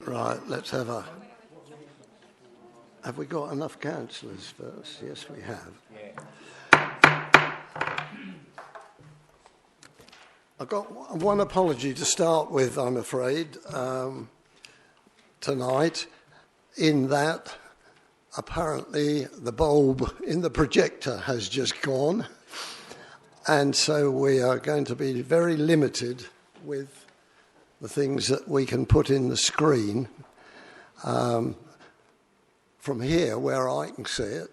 Right, let's have a... Have we got enough councillors first? Yes, we have. I've got one apology to start with, I'm afraid, tonight, in that apparently the bulb in the projector has just gone, and so we are going to be very limited with the things that we can put in the screen. From here, where I can see it,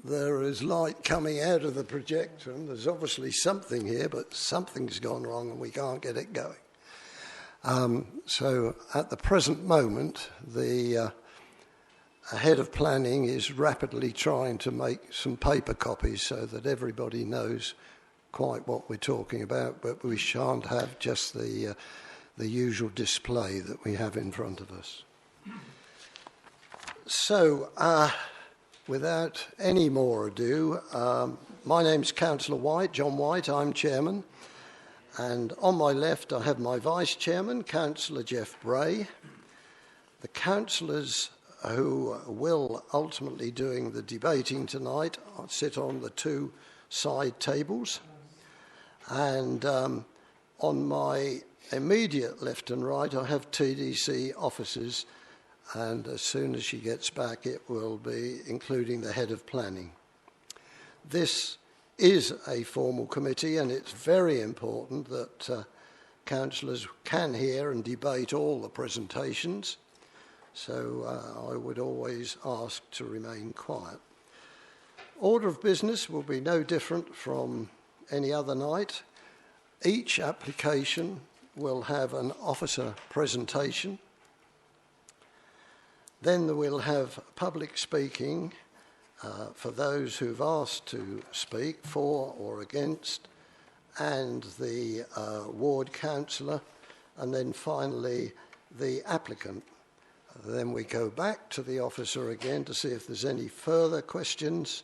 there is light coming out of the projector, and there's obviously something here, but something's gone wrong and we can't get it going. So at the present moment, the head of planning is rapidly trying to make some paper copies so that everybody knows quite what we're talking about, but we shan't have just the usual display that we have in front of us. So, without any more ado, my name's Councillor White, John White, I'm chairman, and on my left I have my vice chairman, Councillor Jeff Bray. The councillors who will ultimately doing the debating tonight sit on the two side tables, and on my immediate left and right I have TDC officers, and as soon as she gets back it will be including the head of planning. This is a formal committee, and it's very important that councillors can hear and debate all the presentations, so I would always ask to remain quiet. Order of business will be no different from any other night. Each application will have an officer presentation. Then we'll have public speaking for those who've asked to speak, for or against, and the ward councillor, and then finally the applicant. Then we go back to the officer again to see if there's any further questions,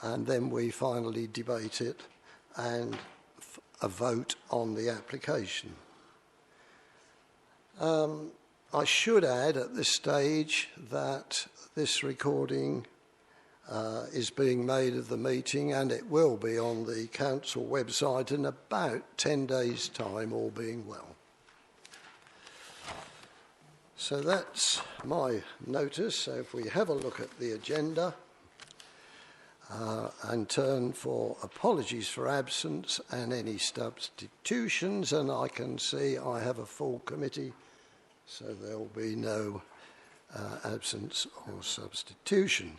and then we finally debate it and a vote on the application. I should add at this stage that this recording is being made of the meeting, and it will be on the council website in about 10 days' time, all being well. So that's my notice. So if we have a look at the agenda and turn for apologies for absence and any substitutions, and I can see I have a full committee, so there will be no absence or substitution.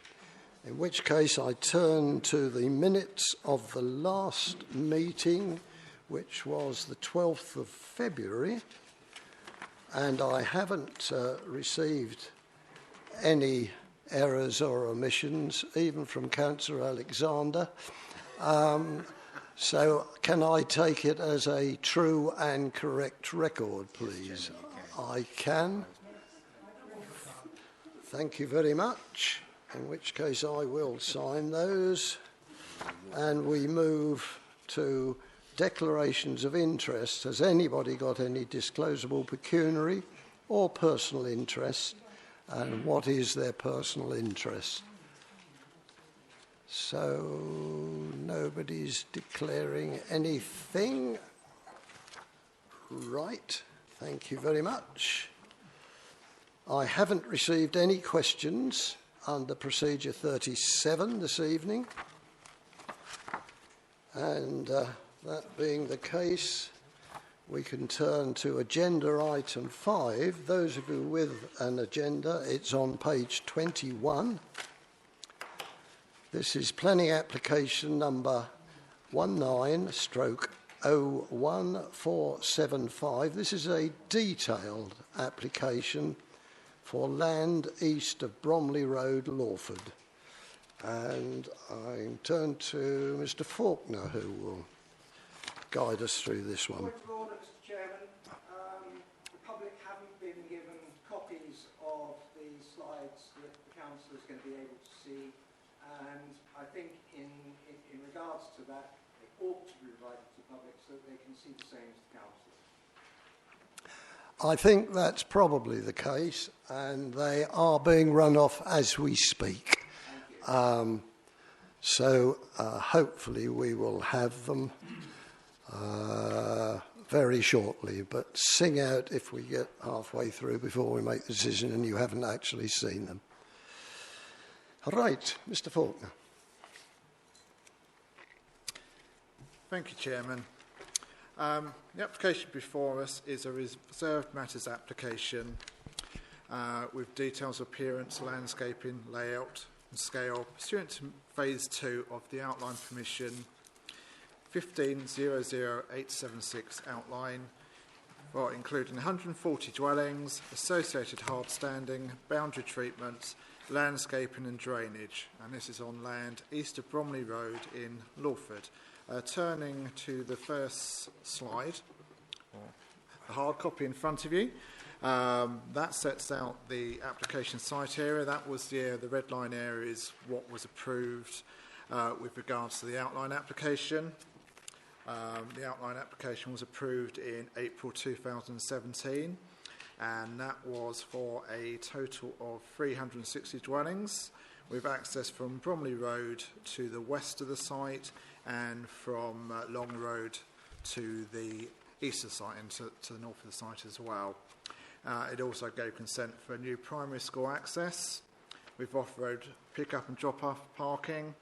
In which case I turn to the minutes of the last meeting, which was the 12th of February, and I haven't received any errors or omissions, even from Councillor Alexander. So can I take it as a true and correct record, please? I can. Thank you very much, in which case I will sign those. And we move to declarations of interest. Has anybody got any disclosable pecuniary or personal interest? And what is their personal interest? So nobody's declaring anything. Right. Thank you very much. I haven't received any questions under Procedure 37 this evening. And that being the case, we can turn to agenda item 5. Those of you with an agenda, it's on page 21. This is planning application number 19/01475. This is a detailed application for land east of Bromley Road, Lawford. And I turn to Mr. Faulkner, who will guide us through this one. Point of order, Mr. Chairman. The public haven't been given copies of the slides that the council is going to be able to see, and I think in regards to that, they ought to be provided to the public so that they can see the same as the council. I think that's probably the case, and they are being run off as we speak. So hopefully we will have them very shortly, but sing out if we get halfway through before we make the decision and you haven't actually seen them. Right, Mr. Faulkner. Thank you, Chairman. The application before us is a reserved matters application with details of appearance, landscaping, layout and scale pursuant to Phase 2 of the Outline Permission 1500876 outline, for including 140 dwellings, associated hard standing, boundary treatments, landscaping and drainage. And this is on land east of Bromley Road in Lawford. Turning to the first slide, or the hard copy in front of you, that sets out the application site area. That was the red line area is what was approved with regards to the outline application. The outline application was approved in April 2017, and that was for a total of 360 dwellings with access from Bromley Road to the west of the site and from Long Road to the east of the site and to the north of the site as well. It also gave consent for a new primary school access with off-road pick-up and drop-off parking,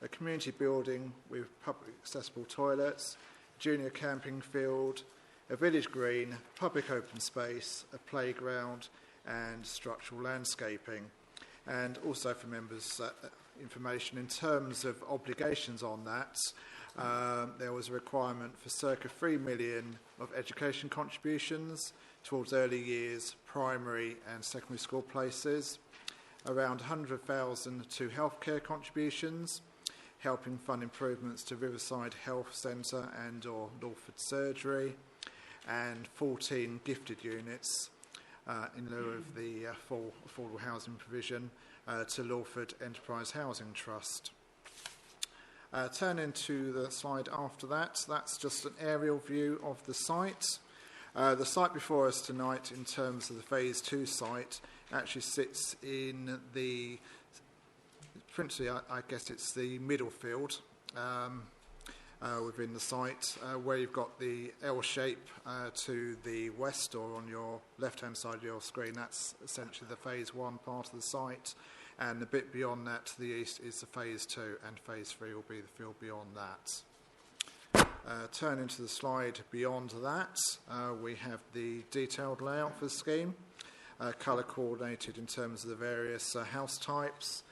a community building with public accessible toilets, junior camping field, a village green, public open space, a playground and structural landscaping. And also for members' information, in terms of obligations on that, there was a requirement for circa 3 million of education contributions towards early years, primary and secondary school places, around 100,000 to healthcare contributions, helping fund improvements to Riverside Health Centre and or Lawford Surgery, and 14 gifted units in lieu of the full affordable housing provision to Lawford Enterprise Housing Trust. Turning to the slide after that, that's just an aerial view of the site. The site before us tonight, in terms of the Phase 2 site, actually sits in the, principally I guess it's the middle field within the site, where you've got the L shape to the west or on your left-hand side of your screen. That's essentially the Phase 1 part of the site, and the bit beyond that to the east is the Phase 2, and Phase 3 will be the field beyond that. Turning to the slide beyond that, we have the detailed layout for the scheme, colour coordinated in terms of the various house types.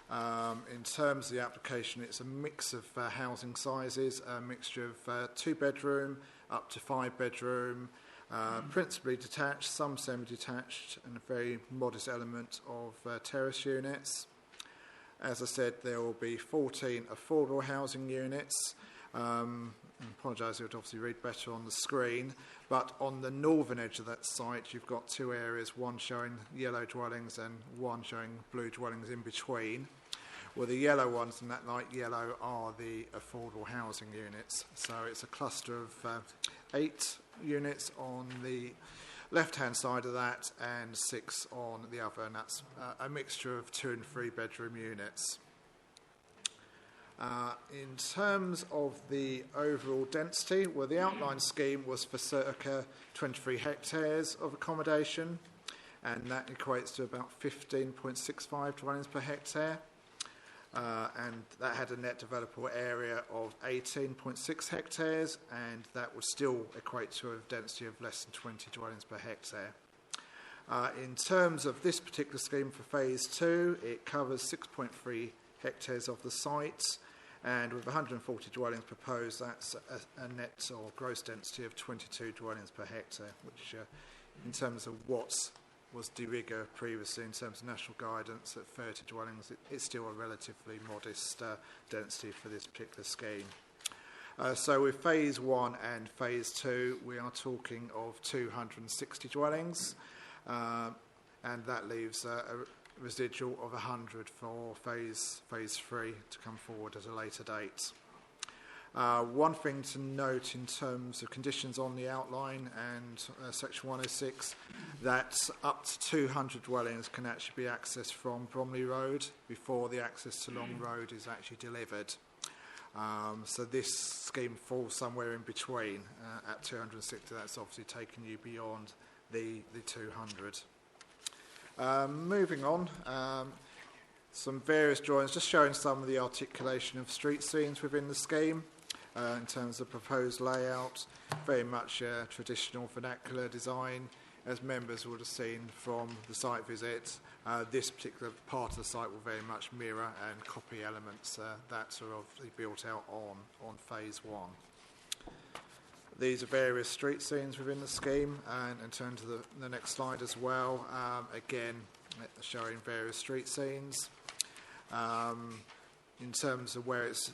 In terms of the application, it's a mix of housing sizes, a mixture of 2-bedroom up to 5-bedroom, principally detached, some semi-detached, and a very modest element of terrace units. As I said, there will be 14 affordable housing units. I apologise, it would obviously read better on the screen, but on the northern edge of that site you've got 2 areas, one showing yellow dwellings and one showing blue dwellings in between. Well, the yellow ones and that light yellow are the affordable housing units. So it's a cluster of 8 units on the left-hand side of that and 6 on the other, and that's a mixture of 2 and 3 bedroom units. In terms of the overall density, well, the outline scheme was for circa 23 hectares of accommodation, and that equates to about 15.65 dwellings per hectare. And that had a net developable area of 18.6 hectares, and that would still equate to a density of less than 20 dwellings per hectare. In terms of this particular scheme for Phase 2, it covers 6.3 hectares of the site, and with 140 dwellings proposed, that's a net or gross density of 22 dwellings per hectare, which in terms of what was de rigueur previously in terms of national guidance at 30 dwellings, it's still a relatively modest density for this particular scheme. So with Phase 1 and Phase 2, we are talking of 260 dwellings, and that leaves a residual of 100 for Phase 3 to come forward at a later date. One thing to note in terms of conditions on the outline and section 106, that up to 200 dwellings can actually be accessed from Bromley Road before the access to Long Road is actually delivered. So this scheme falls somewhere in between at 260. That's obviously taken you beyond the 200. Moving on, some various drawings just showing some of the articulation of street scenes within the scheme in terms of proposed layout. Very much traditional vernacular design, as members would have seen from the site visit. This particular part of the site will very much mirror and copy elements that are obviously built out on phase 1. These are various street scenes within the scheme, and turn to the next slide as well. Again, showing various street scenes. In terms of where it's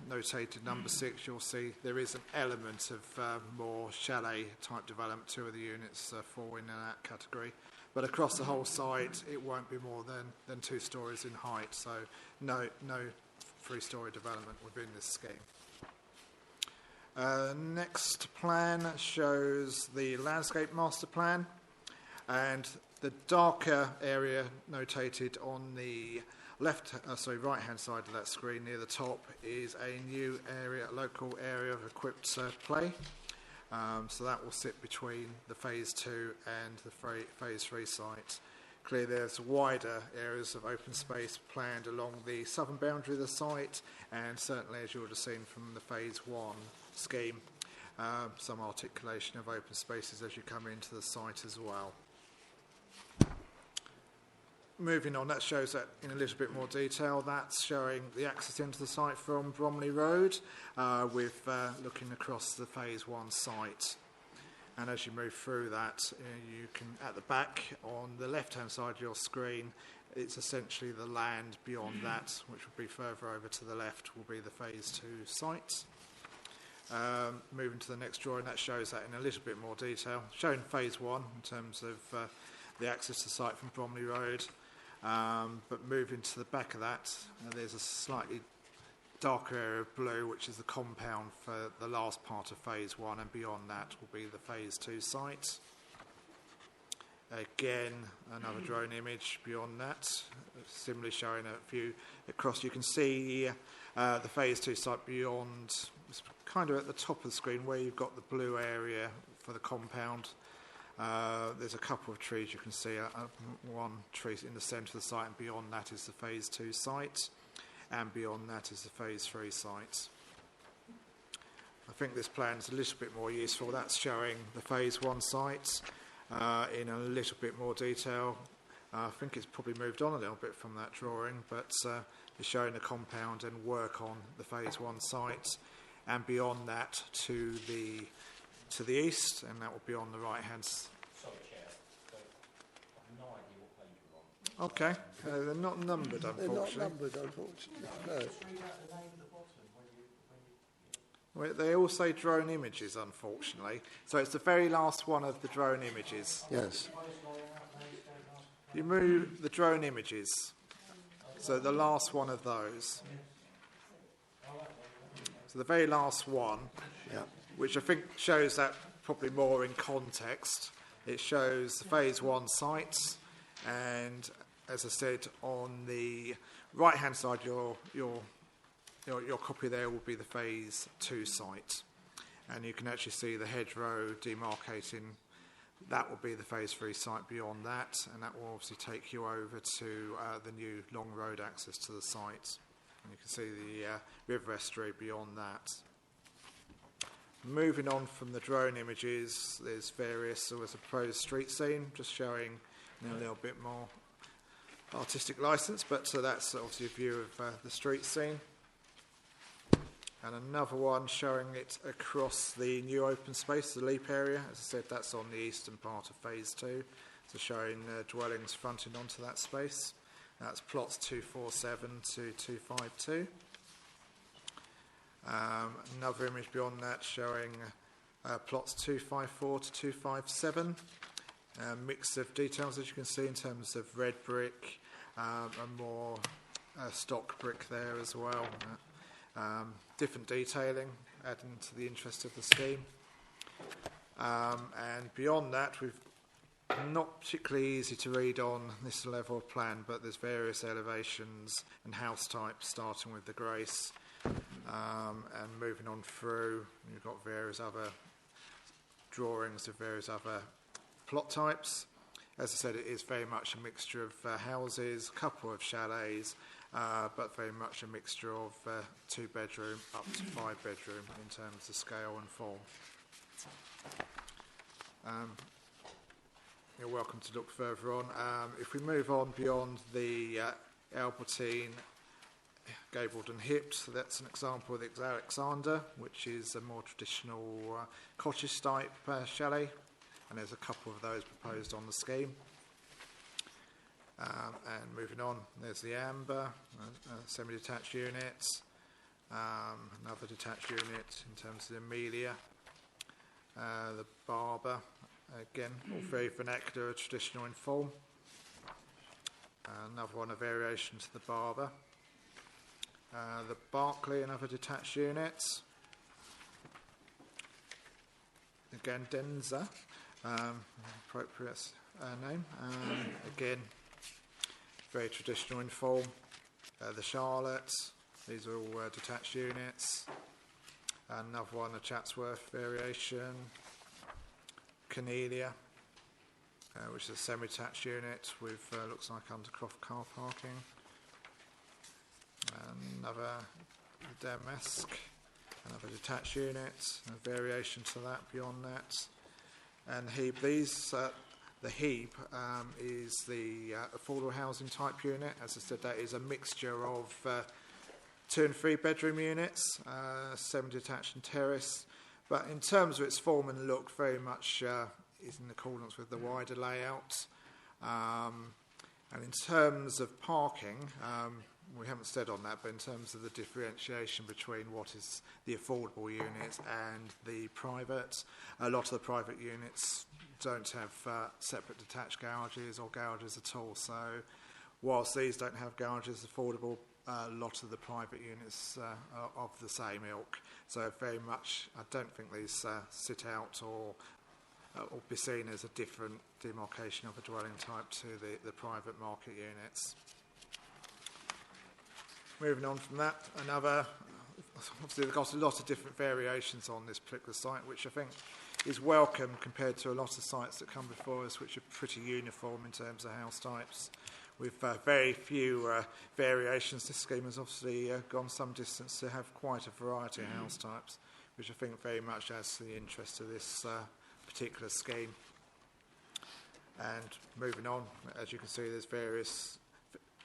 notated number 6, you'll see there is an element of more chalet type development. 2 of the units fall in that category. But across the whole site, it won't be more than 2 stories in height, so no 3-storey development within this scheme. Next plan shows the landscape master plan, and the darker area notated on the right hand side of that screen near the top is a new area, local area of equipped play. So that will sit between the phase 2 and the phase 3 site. Clearly there's wider areas of open space planned along the southern boundary of the site, and certainly, as you would have seen from the phase 1 scheme, some articulation of open spaces as you come into the site as well. Moving on, that shows that in a little bit more detail. That's showing the access into the site from Bromley Road, with looking across the phase 1 site. And as you move through that, you can, at the back on the left-hand side of your screen, it's essentially the land beyond that, which will be further over to the left, will be the phase 2 site. Moving to the next drawing, that shows that in a little bit more detail, showing phase 1 in terms of the access to the site from Bromley Road. But moving to the back of that, there's a slightly darker area of blue, which is the compound for the last part of phase 1, and beyond that will be the phase 2 site. Again, another drone image beyond that, similarly showing a view across. You can see the phase 2 site beyond, it's kind of at the top of the screen where you've got the blue area for the compound. There's a couple of trees you can see, one tree in the centre of the site, and beyond that is the phase 2 site, and beyond that is the phase 3 site. I think this plan is a little bit more useful. That's showing the phase 1 site in a little bit more detail. I think it's probably moved on a little bit from that drawing, but it's showing the compound and work on the phase 1 site, and beyond that to the east, and that will be on the right hand side. Sorry, Chair. So I have no idea what page you're on. Okay, they're not numbered, unfortunately. They're not numbered, unfortunately. No. Just read out the name at the bottom Well, they all say drone images, unfortunately. So it's the very last one of the drone images. Yes. You move the drone images. So the last one of those. So the very last one, Yeah. which I think shows that probably more in context. It shows the phase 1 sites, and as I said, on the right-hand side, your copy there will be the phase 2 site, and you can actually see the hedgerow demarcating. That will be the phase 3 site beyond that, and that will obviously take you over to the new long road access to the site, and you can see the river estuary beyond that. Moving on from the drone images, there's various, there was a proposed street scene, just showing a little bit more artistic license, but that's obviously a view of the street scene. And another one showing it across the new open space, the leap area. As I said, that's on the eastern part of phase 2, so showing dwellings fronting onto that space. That's plots 247 to 252. Another image beyond that showing plots 254 to 257. A mix of details, as you can see, in terms of red brick and more stock brick there as well. different detailing, adding to the interest of the scheme. And beyond that, we've not particularly easy to read on this level of plan, but there's various elevations and house types, starting with the Grace and moving on through. You've got various other drawings of various other plot types. As I said, it is very much a mixture of houses, a couple of chalets, but very much a mixture of 2-bedroom up to 5-bedroom in terms of scale and form. You're welcome to look further on. If we move on beyond the Albertine, gabled and hipped, that's an example of the Alexander, which is a more traditional cottage type chalet, and there's a couple of those proposed on the scheme. And moving on, there's the Amber, semi-detached units, another detached unit in terms of the Amelia, the Barber, again, all very vernacular, traditional in form. Another one, a variation to the Barber. The Berkeley, another detached unit. Again, Denza, appropriate name. Again, very traditional in form. The Charlotte, these are all detached units. Another one, a Chatsworth variation. Cornelia, which is a semi-detached unit with, looks like undercroft car parking. Another Damask, another detached unit, a variation to that beyond that. And Hebe, these, the Hebe is the affordable housing type unit. As I said, that is a mixture of 2 and 3-bedroom units, semi-detached and terrace. But in terms of its form and look, very much is in accordance with the wider layout. And in terms of parking, we haven't said on that, but in terms of the differentiation between what is the affordable units and the private, a lot of the private units don't have separate detached garages or garages at all. So whilst these don't have garages affordable, a lot of the private units are of the same ilk. So very much, I don't think these sit out or be seen as a different demarcation of a dwelling type to the private market units. Moving on from that, obviously they've got a lot of different variations on this particular site, which I think is welcome compared to a lot of sites that come before us, which are pretty uniform in terms of house types. With very few variations, this scheme has obviously gone some distance to have quite a variety of house types, which I think very much adds to the interest of this particular scheme. And moving on, as you can see, there's various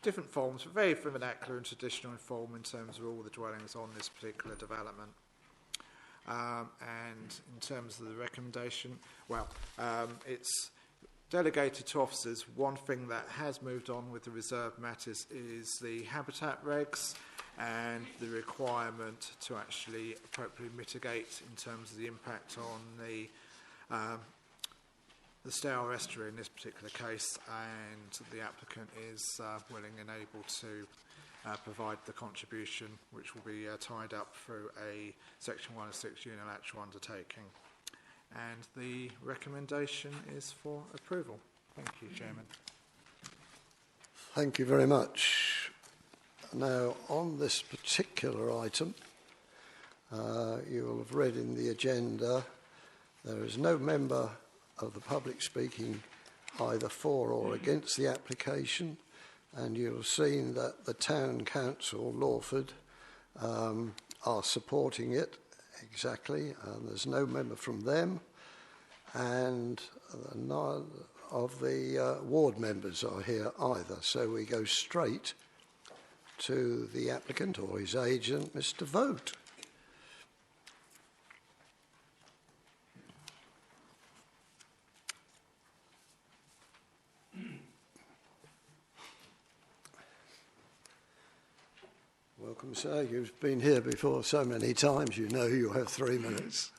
different forms, but very vernacular and traditional in form in terms of all the dwellings on this particular development. And in terms of the recommendation, it's delegated to officers. One thing that has moved on with the reserve matters is the habitat regs and the requirement to actually appropriately mitigate in terms of the impact on the Stour estuary in this particular case, and the applicant is willing and able to provide the contribution, which will be tied up through a Section 106 unilateral undertaking. And the recommendation is for approval. Thank you, Chairman. Thank you very much. Now, on this particular item, you will have read in the agenda, there is no member of the public speaking either for or against the application, and you'll have seen that the Town Council, Lawford, are supporting it exactly. There's no member from them, and none of the ward members are here either. So we go straight to the applicant or his agent, Mr. Vogt. Welcome, sir. You've been here before so many times, you know you have 3 minutes.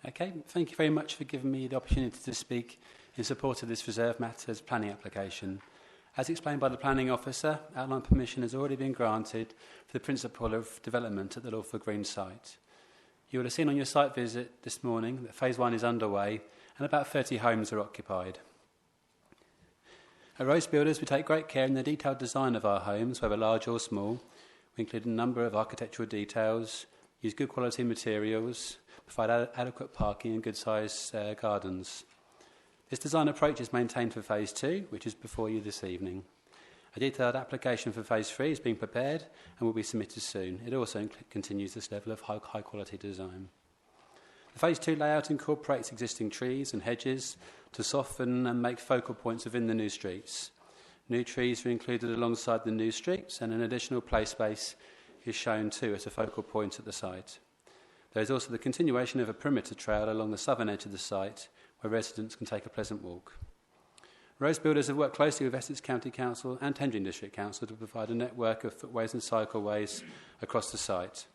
Okay, thank you very much for giving me the opportunity to speak in support of this reserve matters planning application. As explained by the planning officer, outline permission has already been granted for the principle of development at the Lawford Green site. You will have seen on your site visit this morning that Phase 1 is underway and about 30 homes are occupied. At Rose Builders, we take great care in the detailed design of our homes, whether large or small. We include a number of architectural details, use good quality materials, provide adequate parking and good-sized gardens. This design approach is maintained for Phase 2, which is before you this evening. A detailed application for Phase 3 is being prepared and will be submitted soon. It also continues this level of high-quality design. The Phase 2 layout incorporates existing trees and hedges to soften and make focal points within the new streets. New trees are included alongside the new streets, and an additional play space is shown too at a focal point at the site. There is also the continuation of a perimeter trail along the southern edge of the site, where residents can take a pleasant walk. Rose Builders have worked closely with Essex County Council and Tendring District Council to provide a network of footways and cycleways across the site.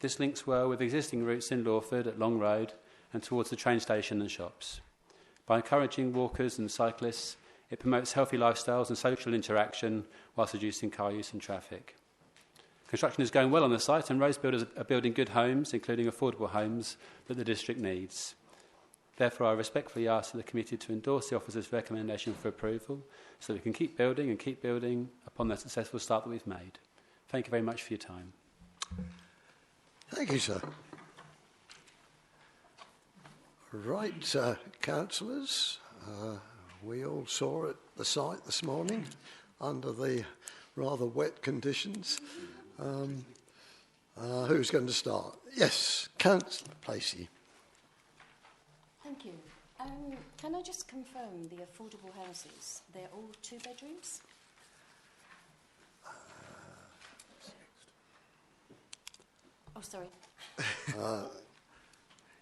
This links well with existing routes in Lawford at Long Road and towards the train station and shops. By encouraging walkers and cyclists, it promotes healthy lifestyles and social interaction whilst reducing car use and traffic. Construction is going well on the site, and Rose Builders are building good homes, including affordable homes that the district needs. Therefore, I respectfully ask the committee to endorse the officer's recommendation for approval so that we can keep building upon the successful start that we've made. Thank you very much for your time. Thank you, sir. Right, councillors, we all saw at the site this morning under the rather wet conditions. Who's going to start? Yes, Councillor Placey. Thank you. Can I just confirm the affordable houses? They're all 2 bedrooms? Oh, sorry.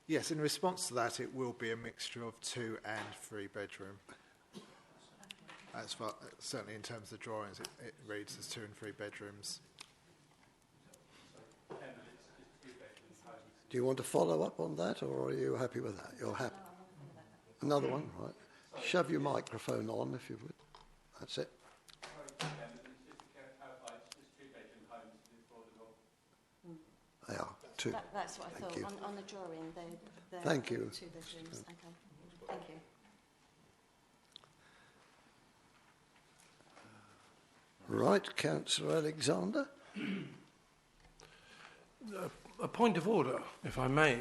Yes, in response to that, it will be a mixture of 2 and 3 bedroom. As far, certainly in terms of the drawings, it reads as 2 and 3 bedrooms. Do you want to follow up on that, or are you happy with that? You're happy? Another one, right. Shove your microphone on, if you would. That's it. They are 2. That's what I Thank thought. you. On the drawing, they're Thank you. 2 bedrooms. Okay. Thank you. Right, Councillor Alexander. A point of order, if I may,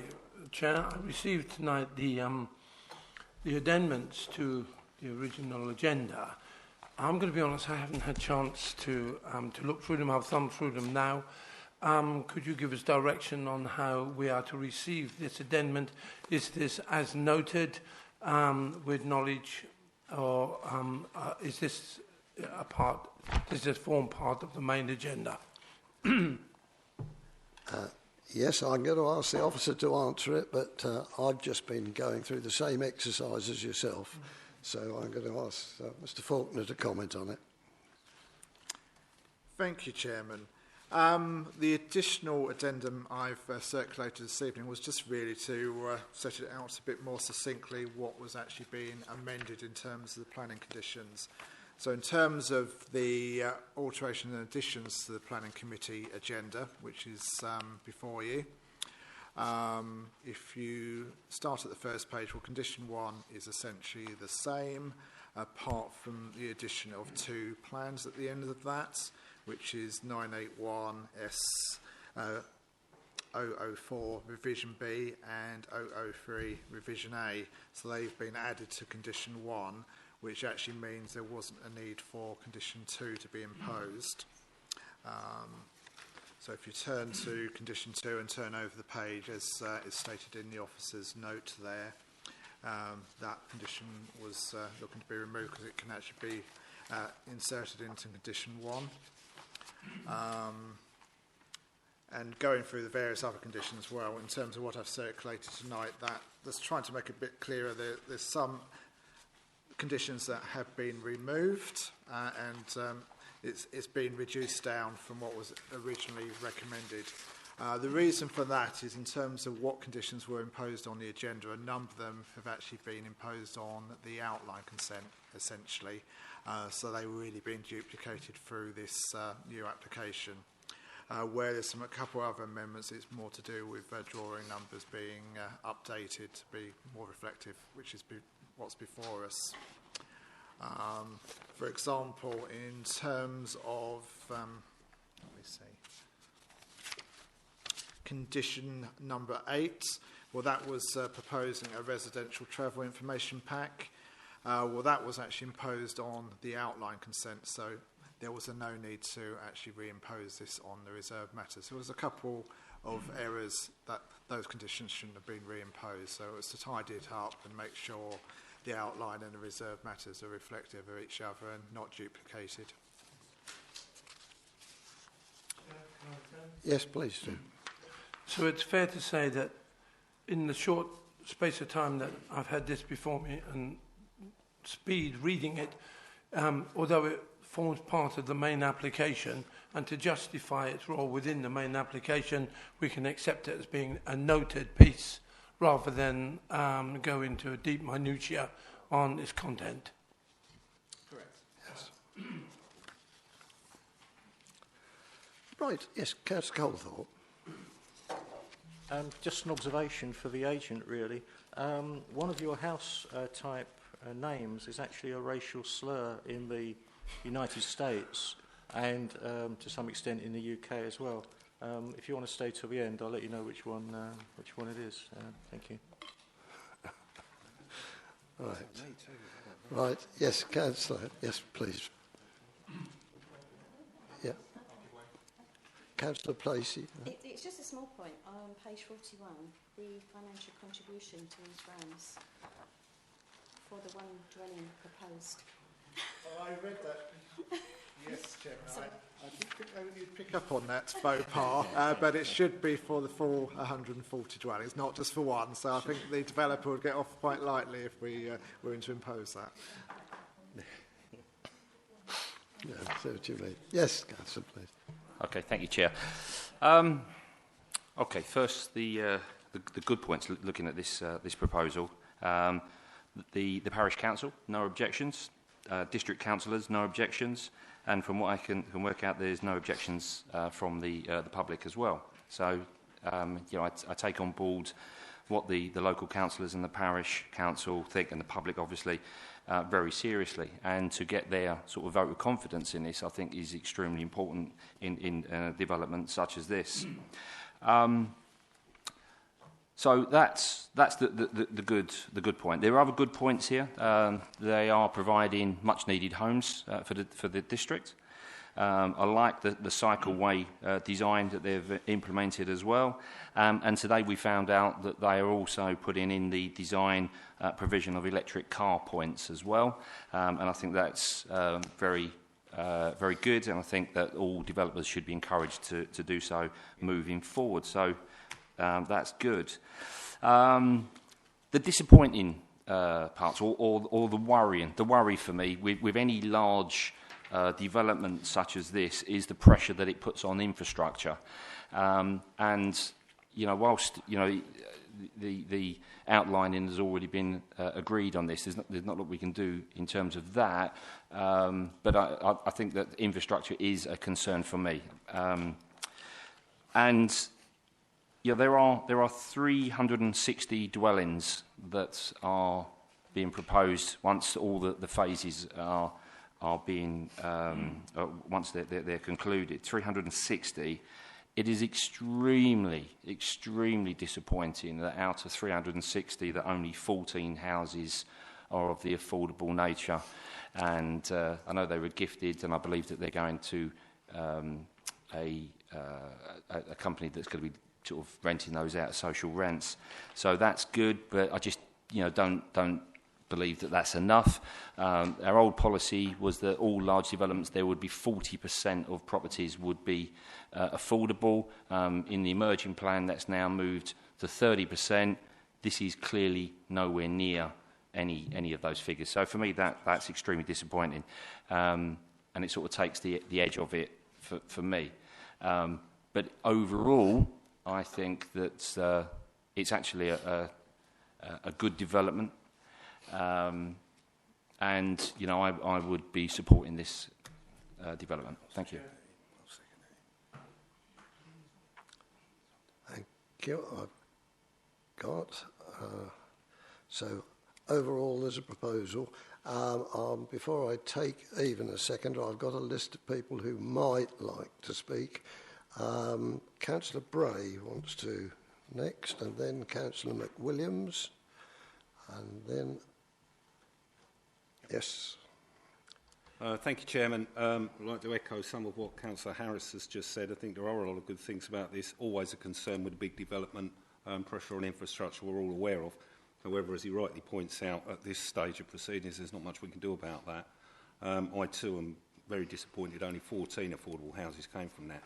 Chair. I received tonight the addendments to the original agenda. I'm going to be honest, I haven't had a chance to look through them. I've thumbed through them now. Could you give us direction on how we are to receive this addendment? Is this as noted with knowledge, or is this a part? Does this form part of the main agenda? Yes, I'm going to ask the officer to answer it, but I've just been going through the same exercise as yourself, so I'm going to ask Mr. Faulkner to comment on it. Thank you, Chairman. The additional addendum I've circulated this evening was just really to set it out a bit more succinctly what was actually being amended in terms of the planning conditions. So in terms of the alterations and additions to the Planning Committee agenda, which is before you, if you start at the first page, well, Condition 1 is essentially the same, apart from the addition of 2 plans at the end of that, which is 981 S 004 Revision B and 003 Revision A. So they've been added to Condition 1, which actually means there wasn't a need for Condition 2 to be imposed. So if you turn to Condition 2 and turn over the page, as is stated in the officer's note there, that condition was looking to be removed because it can actually be inserted into Condition 1. And going through the various other conditions, well, in terms of what I've circulated tonight, that's trying to make it a bit clearer. There's some conditions that have been removed and it's been reduced down from what was originally recommended. The reason for that is in terms of what conditions were imposed on the agenda, a number of them have actually been imposed on the outline consent, essentially. So they were really being duplicated through this new application. Where there's a couple other amendments, it's more to do with drawing numbers being updated to be more reflective, which is what's before us. For example, in terms of, let me see, condition number 8, well, that was proposing a residential travel information pack. Well, that was actually imposed on the outline consent, so there was no need to actually reimpose this on the reserved matters. There was a couple of errors that those conditions shouldn't have been reimposed, so it was to tidy it up and make sure the outline and the reserved matters are reflective of each other and not duplicated. Yes, please do. So it's fair to say that in the short space of time that I've had this before me and speed reading it, although it forms part of the main application, and to justify its role within the main application, we can accept it as being a noted piece rather than go into a deep minutiae on its content. Correct. Yes. Right, yes, Councillor Colthorpe. Just an observation for the agent, really. One of your house type names is actually a racial slur in the United States and to some extent in the UK as well. If you want to stay till the end, I'll let you know which one it is. Thank you. Right. Right. Yes, Councillor. Yes, please. Yeah. Councillor Placey. It's just a small point. On page 41, the financial contribution to these brands for the one dwelling proposed. Oh, I read that. Yes, Chairman. I did think you'd pick up on that faux pas, but it should be for the full 140 dwellings, not just for one. So I think the developer would get off quite lightly if we were to impose that. Yeah, I see what you mean. Yes, Councillor, please. Okay, thank you, Chair. Okay, first the good points. Looking at this proposal, the parish council, no objections. District councillors, no objections, and from what I can work out, there's no objections from the public as well. So, I take on board what the local councillors and the parish council think, and the public, obviously, very seriously. And to get their sort of vote of confidence in this, I think, is extremely important in development such as this. So that's the good point. There are other good points here. They are providing much needed homes for the district. I like the cycleway design that they've implemented as well. And today we found out that they are also putting in the design provision of electric car points as well. And I think that's very good. And I think that all developers should be encouraged to do so moving forward. So that's good. The disappointing parts, or the worry for me with any large development such as this is the pressure that it puts on infrastructure. And whilst the outlining has already been agreed on this, there's not what we can do in terms of that. But I think that infrastructure is a concern for me. And there are 360 dwellings that are being proposed once all the phases are being once they're concluded. 360. It is extremely disappointing that out of 360, that only 14 houses are of the affordable nature. And I know they were gifted, and I believe that they're going to a company that's going to be sort of renting those out at social rents. So that's good, but I just don't believe that that's enough. Our old policy was that all large developments, there would be 40% of properties would be affordable. In the emerging plan, that's now moved to 30%. This is clearly nowhere near any of those figures. So for me, that's extremely disappointing, and it sort of takes the edge of it for me. But overall, I think that it's actually a good development, and you know I would be supporting this development. Thank you. Thank you. I've got so overall there's a proposal. Before I take even a second, I've got a list of people who might like to speak. Councillor Bray wants to next, and then Councillor McWilliams, and then yes. Thank you, Chairman. I'd like to echo some of what Councillor Harris has just said. I think there are a lot of good things about this. Always a concern with big development, pressure on infrastructure we're all aware of. However, as he rightly points out, at this stage of proceedings, there's not much we can do about that. I too am very disappointed only 14 affordable houses came from that.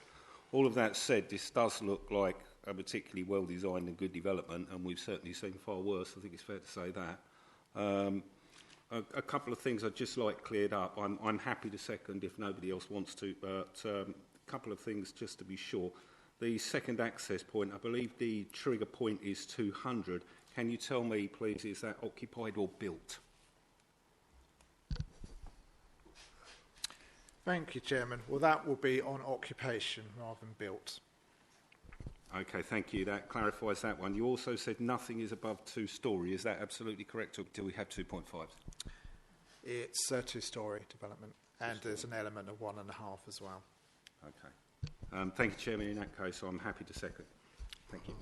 All of that said, this does look like a particularly well-designed and good development, and we've certainly seen far worse. I think it's fair to say that. A couple of things I'd just like cleared up. I'm happy to second if nobody else wants to, but a couple of things just to be sure. The second access point, I believe the trigger point is 200. Can you tell me, please, is that occupied or built? Thank you, Chairman. Well, that will be on occupation rather than built. Okay, thank you. That clarifies that one. You also said nothing is above 2-storey. Is that absolutely correct, or do we have 2.5s? It's a 2-storey development, and there's an element of 1.5 as well. Okay. Thank you, Chairman. In that case, I'm happy to second. Thank you.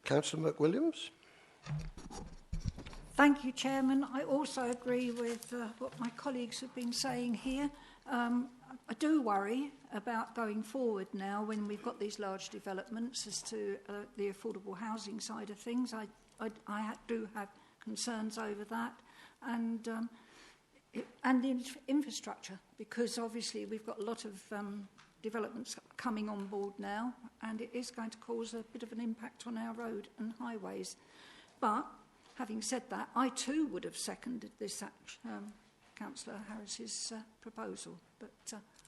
Councillor McWilliams. Thank you, Chairman. I also agree with what my colleagues have been saying here. I do worry about going forward now when we've got these large developments as to the affordable housing side of things. I do have concerns over that, and the infrastructure, because obviously we've got a lot of developments coming on board now, and it is going to cause a bit of an impact on our road and highways. But having said that, I too would have seconded this Councillor Harris's proposal, but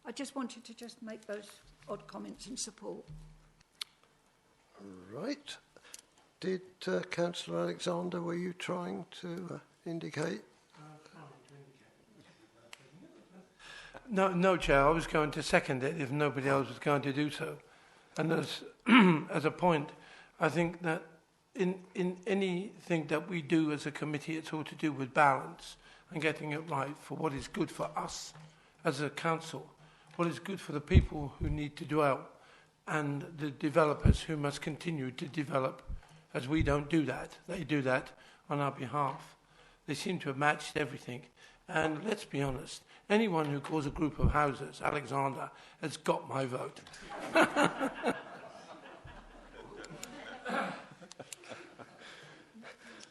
I just wanted to just make those odd comments in support. Right. Did Councillor Alexander, were you trying to indicate? No, Chair, I was going to second it if nobody else was going to do so. And as a point, I think that in anything that we do as a committee, it's all to do with balance and getting it right for what is good for us as a council, what is good for the people who need to dwell, and the developers who must continue to develop, as we don't do that. They do that on our behalf. They seem to have matched everything. And let's be honest, anyone who calls a group of houses Alexander has got my vote.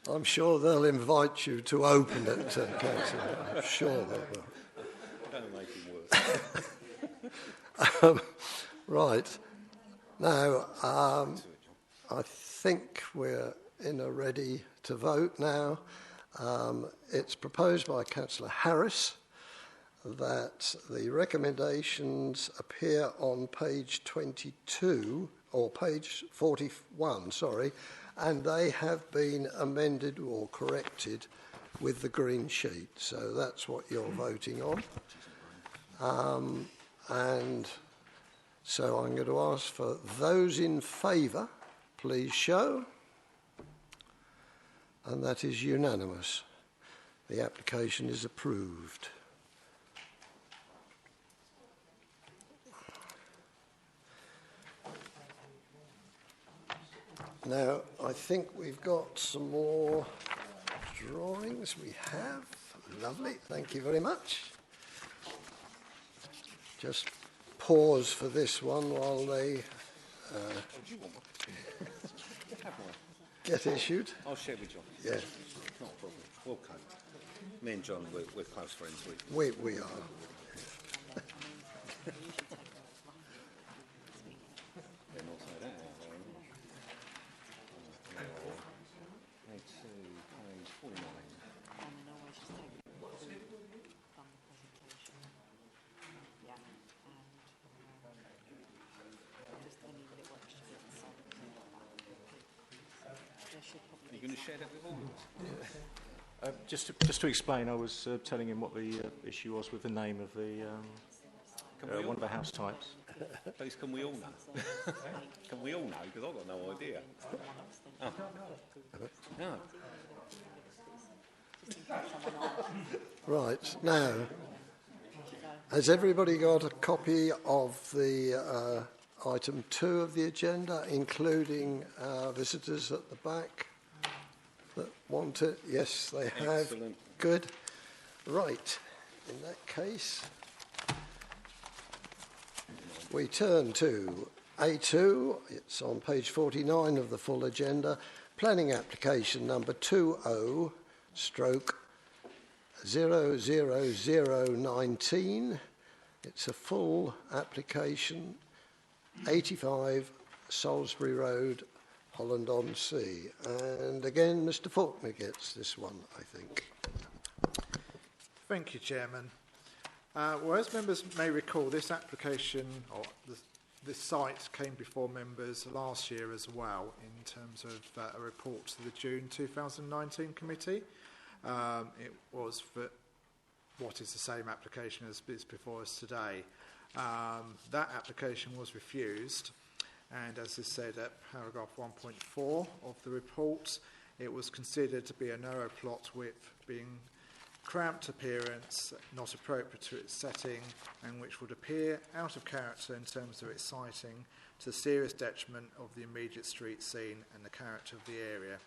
I'm sure they'll invite you to open it, Councillor. I'm sure they will. Don't make it worse. Right. Now, I think we're ready to vote now. It's proposed by Councillor Harris that the recommendations appear on page 22, or page 41, sorry, and they have been amended or corrected with the green sheet. So that's what you're voting on. And so I'm going to ask for those in favour, please show. And that is unanimous. The application is approved. Now, I think we've got some more drawings. We have. Lovely. Thank you very much. Just pause for this one while they get issued. I'll share with John. Yeah. Not a problem. We'll cope. Me and John, we're close friends. We are. They're not say that out there. Page 2, page 49. shared it with all of us. Just to explain, I was telling him what the issue was with the name of the one of the house types. Please, can we all know? Can we all know? Because I've got no idea. Oh. No. Right, now, has everybody got a copy of the item 2 of the agenda, including visitors at the back that want it? Yes, they have. Excellent. Good. Right, in that case, we turn to A2. It's on page 49 of the full agenda. Planning application number 20/00019. It's a full application, 85 Salisbury Road, Holland-on-Sea. And again, Mr. Faulkner gets this one, I think. Thank you, Chairman. Well, as members may recall, this application, or this site, came before members last year as well in terms of a report to the June 2019 committee. It was for what is the same application as is before us today. That application was refused, and as is said at paragraph 1.4 of the report, it was considered to be a narrow plot width, being cramped appearance, not appropriate to its setting, and which would appear out of character in terms of its siting, to serious detriment of the immediate street scene and the character of the area.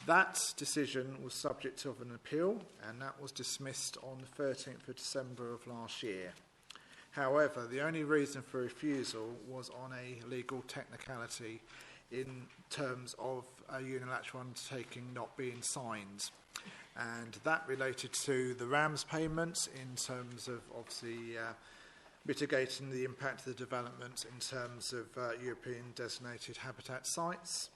That decision was subject of an appeal, and that was dismissed on the 13th of December of last year. However, the only reason for refusal was on a legal technicality in terms of a unilateral undertaking not being signed. And that related to the RAMS payments in terms of obviously mitigating the impact of the development in terms of European designated habitat sites.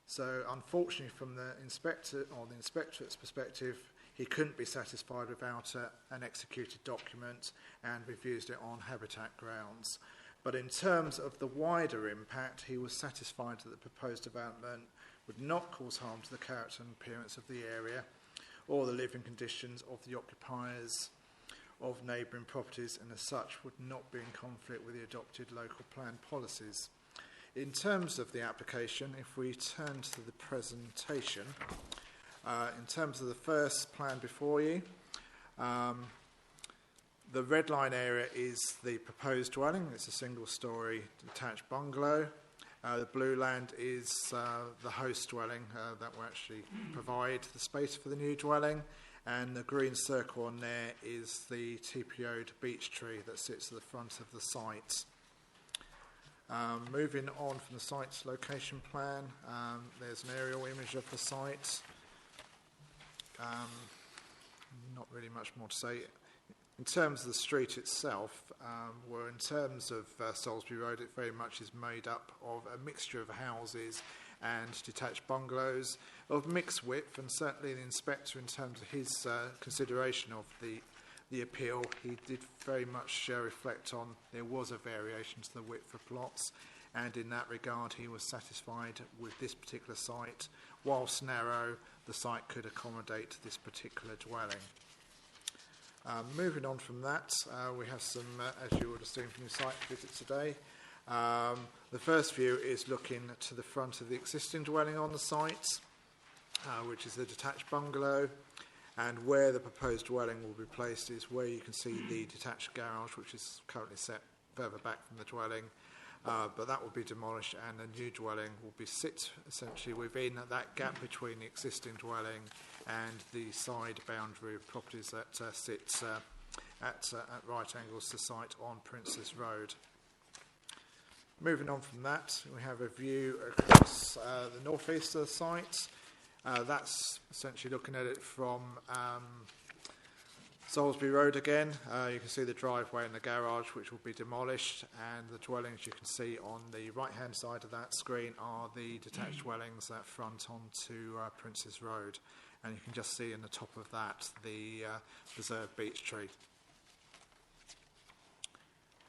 So unfortunately from the inspector or the inspectorate's perspective, he couldn't be satisfied without an executed document and refused it on habitat grounds. But in terms of the wider impact, he was satisfied that the proposed development would not cause harm to the character and appearance of the area or the living conditions of the occupiers of neighbouring properties, and as such would not be in conflict with the adopted local plan policies. In terms of the application, if we turn to the presentation, in terms of the first plan before you, the red line area is the proposed dwelling. It's a single-storey detached bungalow. The blue land is the host dwelling that will actually provide the space for the new dwelling, and the green circle on there is the TPO'd beech tree that sits at the front of the site. Moving on from the site's location plan, there's an aerial image of the site. Not really much more to say. In terms of the street itself, well, in terms of Salisbury Road, it very much is made up of a mixture of houses and detached bungalows of mixed width, and certainly the inspector, in terms of his consideration of the appeal, he did very much reflect on there was a variation to the width of plots, and in that regard he was satisfied with this particular site. Whilst narrow, the site could accommodate this particular dwelling. Moving on from that, we have some, as you would have seen from your site visit today, the first view is looking to the front of the existing dwelling on the site, which is the detached bungalow, and where the proposed dwelling will be placed is where you can see the detached garage, which is currently set further back from the dwelling, but that will be demolished and a new dwelling will be sit essentially within that gap between the existing dwelling and the side boundary of properties that sit at right angles to the site on Princess Road. Moving on from that, we have a view across the northeast of the site. That's essentially looking at it from Salisbury Road again. You can see the driveway and the garage, which will be demolished, and the dwellings you can see on the right-hand side of that screen are the detached dwellings that front onto Princess Road. And you can just see in the top of that the preserved beech tree.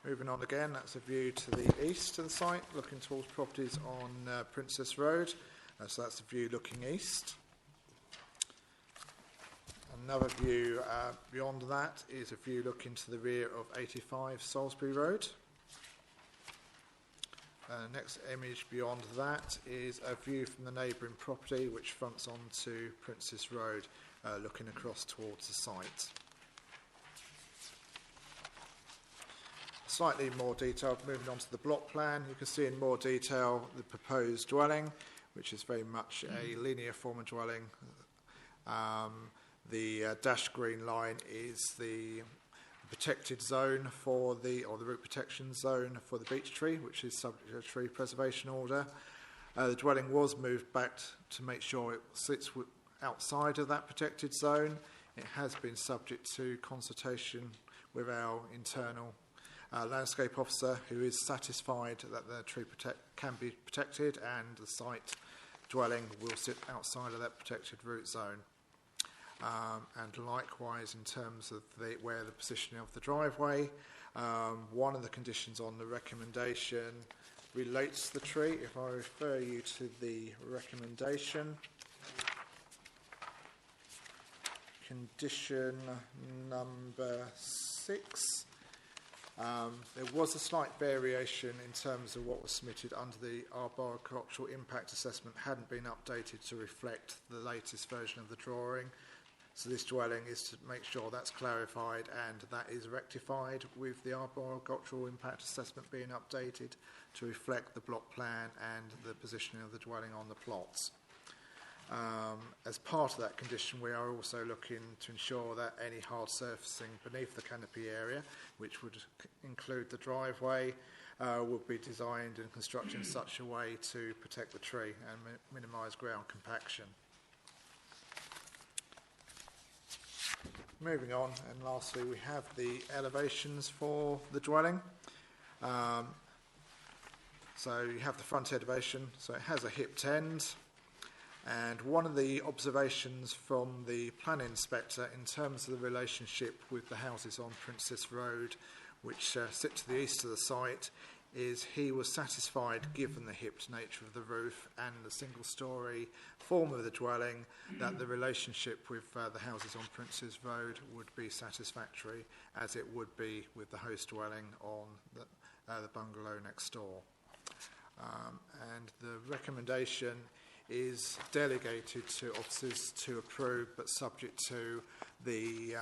Moving on again, that's a view to the east of the site, looking towards properties on Princess Road. So that's a view looking east. Another view beyond that is a view looking to the rear of 85 Salisbury Road. Next image beyond that is a view from the neighbouring property which fronts onto Princess Road, looking across towards the site. Slightly more detailed, moving on to the block plan, you can see in more detail the proposed dwelling, which is very much a linear form of dwelling. The dashed green line is the protected zone or the root protection zone for the beech tree, which is subject to a tree preservation order. The dwelling was moved back to make sure it sits outside of that protected zone. It has been subject to consultation with our internal landscape officer, who is satisfied that the tree can be protected and the site dwelling will sit outside of that protected root zone. And likewise, in terms of where the positioning of the driveway, one of the conditions on the recommendation relates to the tree. If I refer you to the recommendation, condition number 6, there was a slight variation in terms of what was submitted under the arboricultural impact assessment hadn't been updated to reflect the latest version of the drawing. So this dwelling is to make sure that's clarified and that is rectified with the arboricultural impact assessment being updated to reflect the block plan and the positioning of the dwelling on the plots. As part of that condition, we are also looking to ensure that any hard surfacing beneath the canopy area, which would include the driveway, would be designed and constructed in such a way to protect the tree and minimise ground compaction. Moving on, and lastly, we have the elevations for the dwelling. So you have the front elevation, so it has a hipped end. And one of the observations from the planning inspector in terms of the relationship with the houses on Princess Road, which sit to the east of the site, is he was satisfied, given the hipped nature of the roof and the single-storey form of the dwelling, that the relationship with the houses on Princess Road would be satisfactory, as it would be with the host dwelling on the bungalow next door. And the recommendation is delegated to officers to approve, but subject to the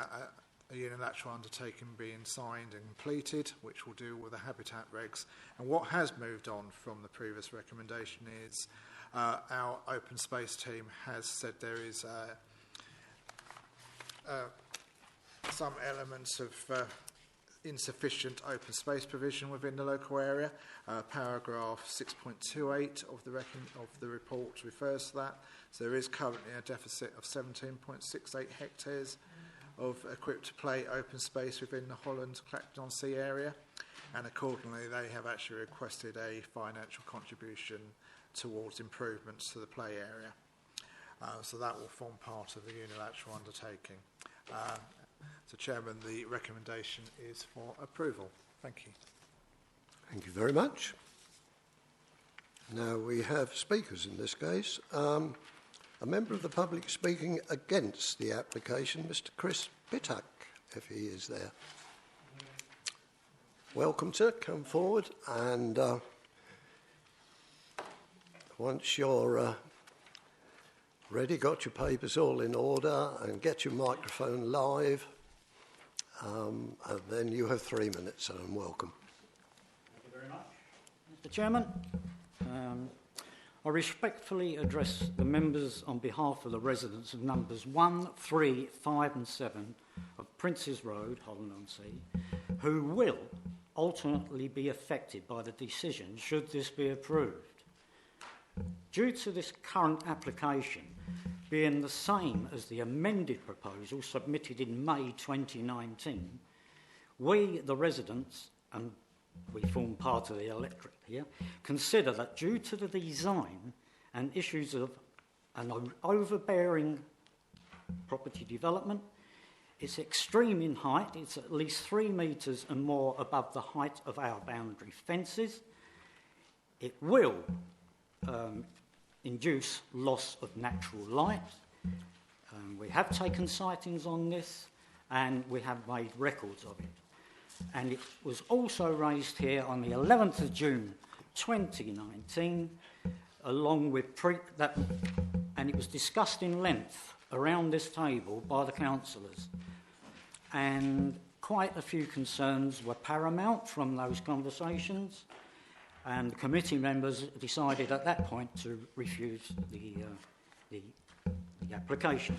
a unilateral undertaking being signed and completed, which will deal with the habitat regs. And what has moved on from the previous recommendation is our open space team has said there is some elements of insufficient open space provision within the local area. Paragraph 6.28 of the report refers to that. So there is currently a deficit of 17.68 hectares of equipped-to-play open space within the Holland-Clacton-on-Sea area, and accordingly they have actually requested a financial contribution towards improvements to the play area. So that will form part of the unilateral undertaking. So, Chairman, the recommendation is for approval. Thank you. Thank you very much. Now we have speakers in this case. A member of the public speaking against the application, Mr. Chris Bittuck, if he is there. Welcome, sir. Come forward, and once you're ready, got your papers all in order, and get your microphone live, and then you have 3 minutes, sir, and welcome. Thank you very much, Mr. Chairman. I respectfully address the members on behalf of the residents of numbers 1, 3, 5 and 7 of Princes Road, Holland-on-Sea, who will ultimately be affected by the decision should this be approved. Due to this current application being the same as the amended proposal submitted in May 2019, we, the residents, and we form part of the electorate here, consider that due to the design and issues of an overbearing property development, it's extreme in height, it's at least 3 metres and more above the height of our boundary fences. It will induce loss of natural light. We have taken sightings on this, and we have made records of it. And it was also raised here on the 11th of June 2019, along with and it was discussed in length around this table by the councillors. And quite a few concerns were paramount from those conversations, and the committee members decided at that point to refuse the application.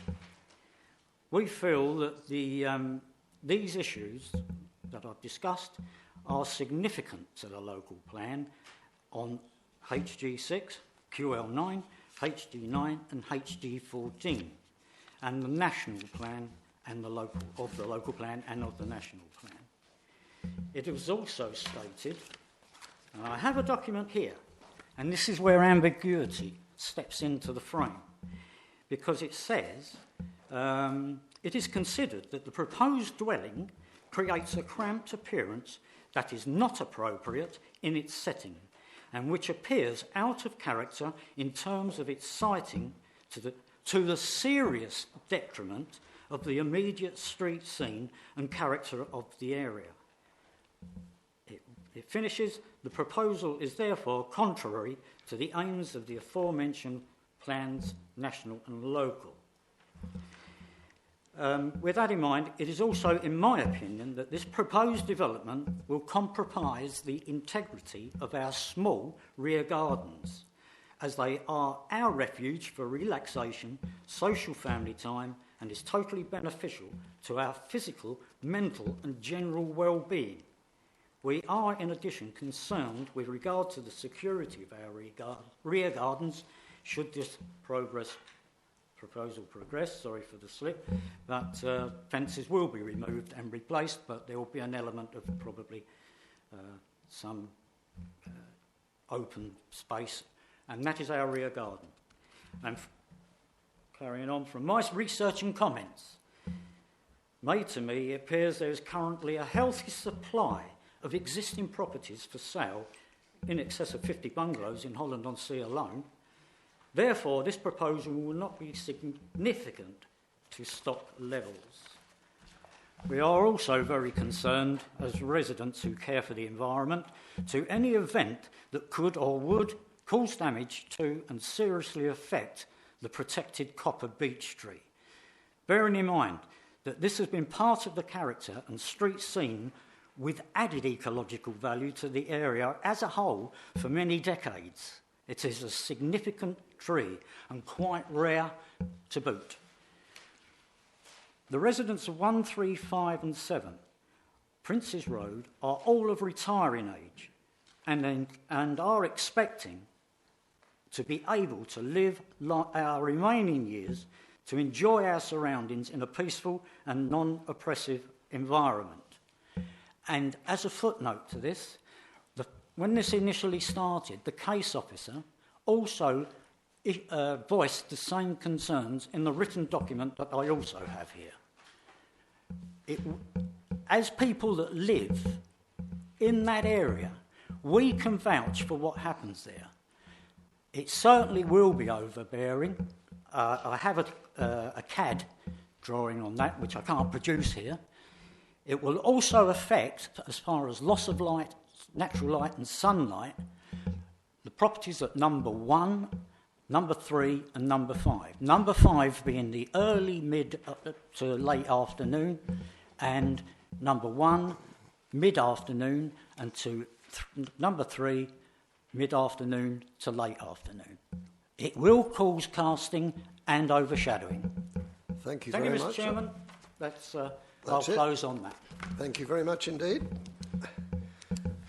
We feel that these issues that I've discussed are significant to the local plan on HG6, QL9, HD9 and HD14, and the national plan and the local plan and of the national plan. It was also stated, and I have a document here, and this is where ambiguity steps into the frame, because it says it is considered that the proposed dwelling creates a cramped appearance that is not appropriate in its setting and which appears out of character in terms of its siting to the serious detriment of the immediate street scene and character of the area. It finishes, the proposal is therefore contrary to the aims of the aforementioned plans, national and local. With that in mind, it is also, in my opinion, that this proposed development will compromise the integrity of our small rear gardens, as they are our refuge for relaxation, social family time, and is totally beneficial to our physical, mental and general well-being. We are, in addition, concerned with regard to the security of our rear gardens should this proposal progress, sorry for the slip, but fences will be removed and replaced, but there will be an element of probably some open space, and that is our rear garden. And carrying on from my research and comments made to me, it appears there is currently a healthy supply of existing properties for sale in excess of 50 bungalows in Holland-on-Sea alone. Therefore, this proposal will not be significant to stock levels. We are also very concerned, as residents who care for the environment, to any event that could or would cause damage to and seriously affect the protected copper beech tree. Bearing in mind that this has been part of the character and street scene with added ecological value to the area as a whole for many decades. It is a significant tree and quite rare to boot. The residents of 1, 3, 5 and 7 Princes Road are all of retiring age and are expecting to be able to live our remaining years to enjoy our surroundings in a peaceful and non-oppressive environment. And as a footnote to this, when this initially started, the case officer also voiced the same concerns in the written document that I also have here. As people that live in that area, we can vouch for what happens there. It certainly will be overbearing. I have a CAD drawing on that, which I can't produce here. It will also affect, as far as loss of light, natural light and sunlight, the properties at number 1, number 3 and number 5. Number 5 being the early, mid to late afternoon, and number 1, mid-afternoon, and to number 3, mid-afternoon to late afternoon. It will cause casting and overshadowing. Thank you very much. Thank you, Mr. Chairman. I'll close on that. Thank you very much indeed.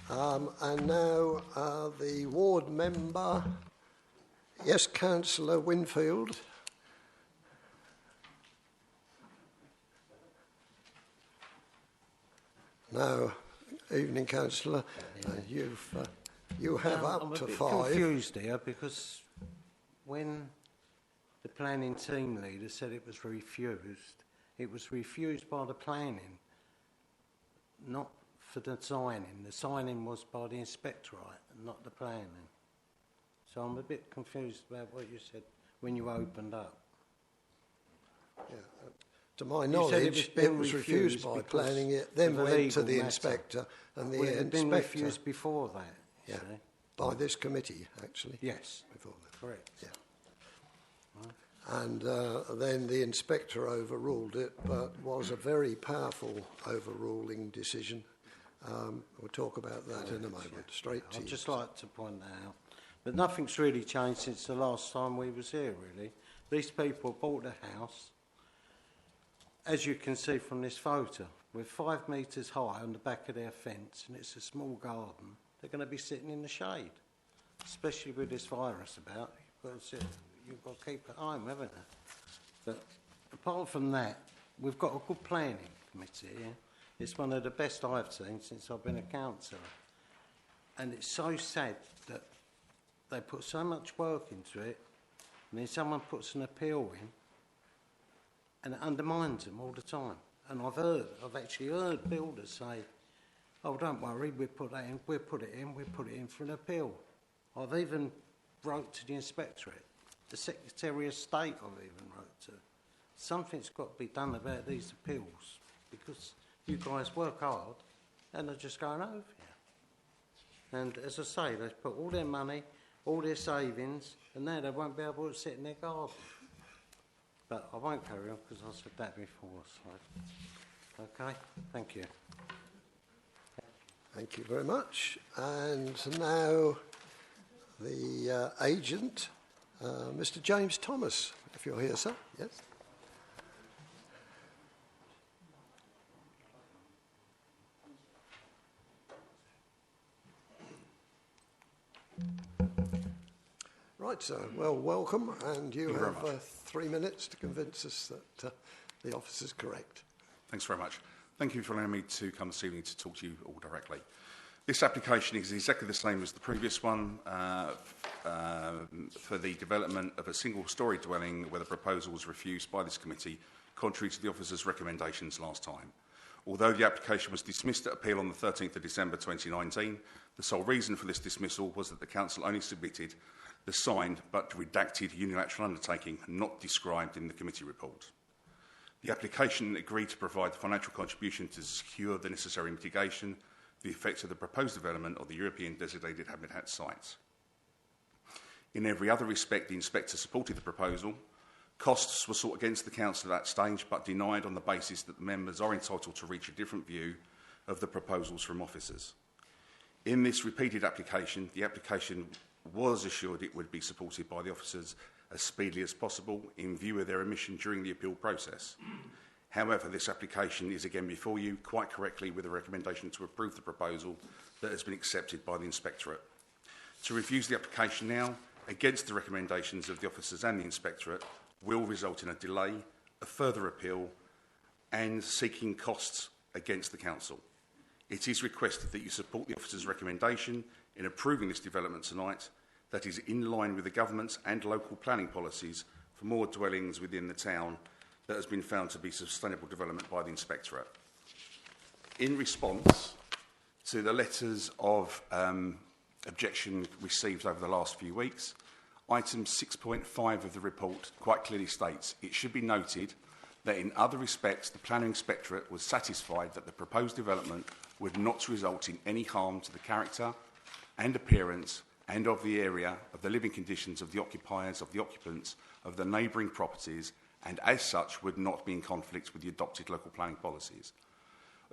And now the ward member. Yes, Councillor Winfield. No, evening, Councillor. You have up to 5. I'm a bit confused here because when the planning team leader said it was refused by the planning, not for the signing. The signing was by the inspectorate, not the planning. So I'm a bit confused about what you said when you opened up. Yeah. To my knowledge, it was refused by planning. It then went to the inspector, and the Well, it had been inspector refused before that. Yeah, see? by this committee, actually. Yes, Before that. correct. Yeah. And then the inspector overruled it, but was a very powerful overruling decision. We'll talk about that in a moment. Straight to I'd you. just like to point that out. But nothing's really changed since the last time we was here, really. These people bought a house, as you can see from this photo, with 5 metres high on the back of their fence, and it's a small garden. They're going to be sitting in the shade, especially with this virus about. You've got to keep at home, haven't you? But apart from that, we've got a good planning committee here. It's one of the best I've seen since I've been a councillor. And it's so sad that they put so much work into it, and then someone puts an appeal in, and it undermines them all the time. And I've actually heard builders say, "Oh, don't worry, we'll put it in for an appeal." I've even wrote to the inspectorate, the Secretary of State I've even wrote to. Something's got to be done about these appeals, because you guys work hard and they're just going over here. And as I say, they've put all their money, all their savings, and now they won't be able to sit in their garden. But I won't carry on because I said that before. So. Okay, thank you. Thank you very much. And now the agent, Mr. James Thomas, if you're here, sir. Yes. Right, sir. Well, welcome, and you have 3 minutes to convince us that the office is correct. Thanks very much. Thank you for allowing me to come this evening to talk to you all directly. This application is exactly the same as the previous one for the development of a single-storey dwelling where the proposal was refused by this committee, contrary to the officer's recommendations last time. Although the application was dismissed at appeal on the 13th of December 2019, the sole reason for this dismissal was that the council only submitted the signed but redacted unilateral undertaking not described in the committee report. The application agreed to provide the financial contribution to secure the necessary mitigation for the effects of the proposed development of the European designated habitat sites. In every other respect, the inspector supported the proposal. Costs were sought against the council at that stage, but denied on the basis that the members are entitled to reach a different view of the proposals from officers. In this repeated application, the application was assured it would be supported by the officers as speedily as possible in view of their omission during the appeal process. However, this application is again before you, quite correctly, with a recommendation to approve the proposal that has been accepted by the inspectorate. To refuse the application now, against the recommendations of the officers and the inspectorate, will result in a delay, a further appeal, and seeking costs against the council. It is requested that you support the officers' recommendation in approving this development tonight that is in line with the government's and local planning policies for more dwellings within the town that has been found to be sustainable development by the inspectorate. In response to the letters of objection received over the last few weeks, item 6.5 of the report quite clearly states, "It should be noted that in other respects the planning inspectorate was satisfied that the proposed development would not result in any harm to the character and appearance and of the area, of the living conditions of the occupiers, of the occupants, of the neighbouring properties, and as such would not be in conflict with the adopted local planning policies."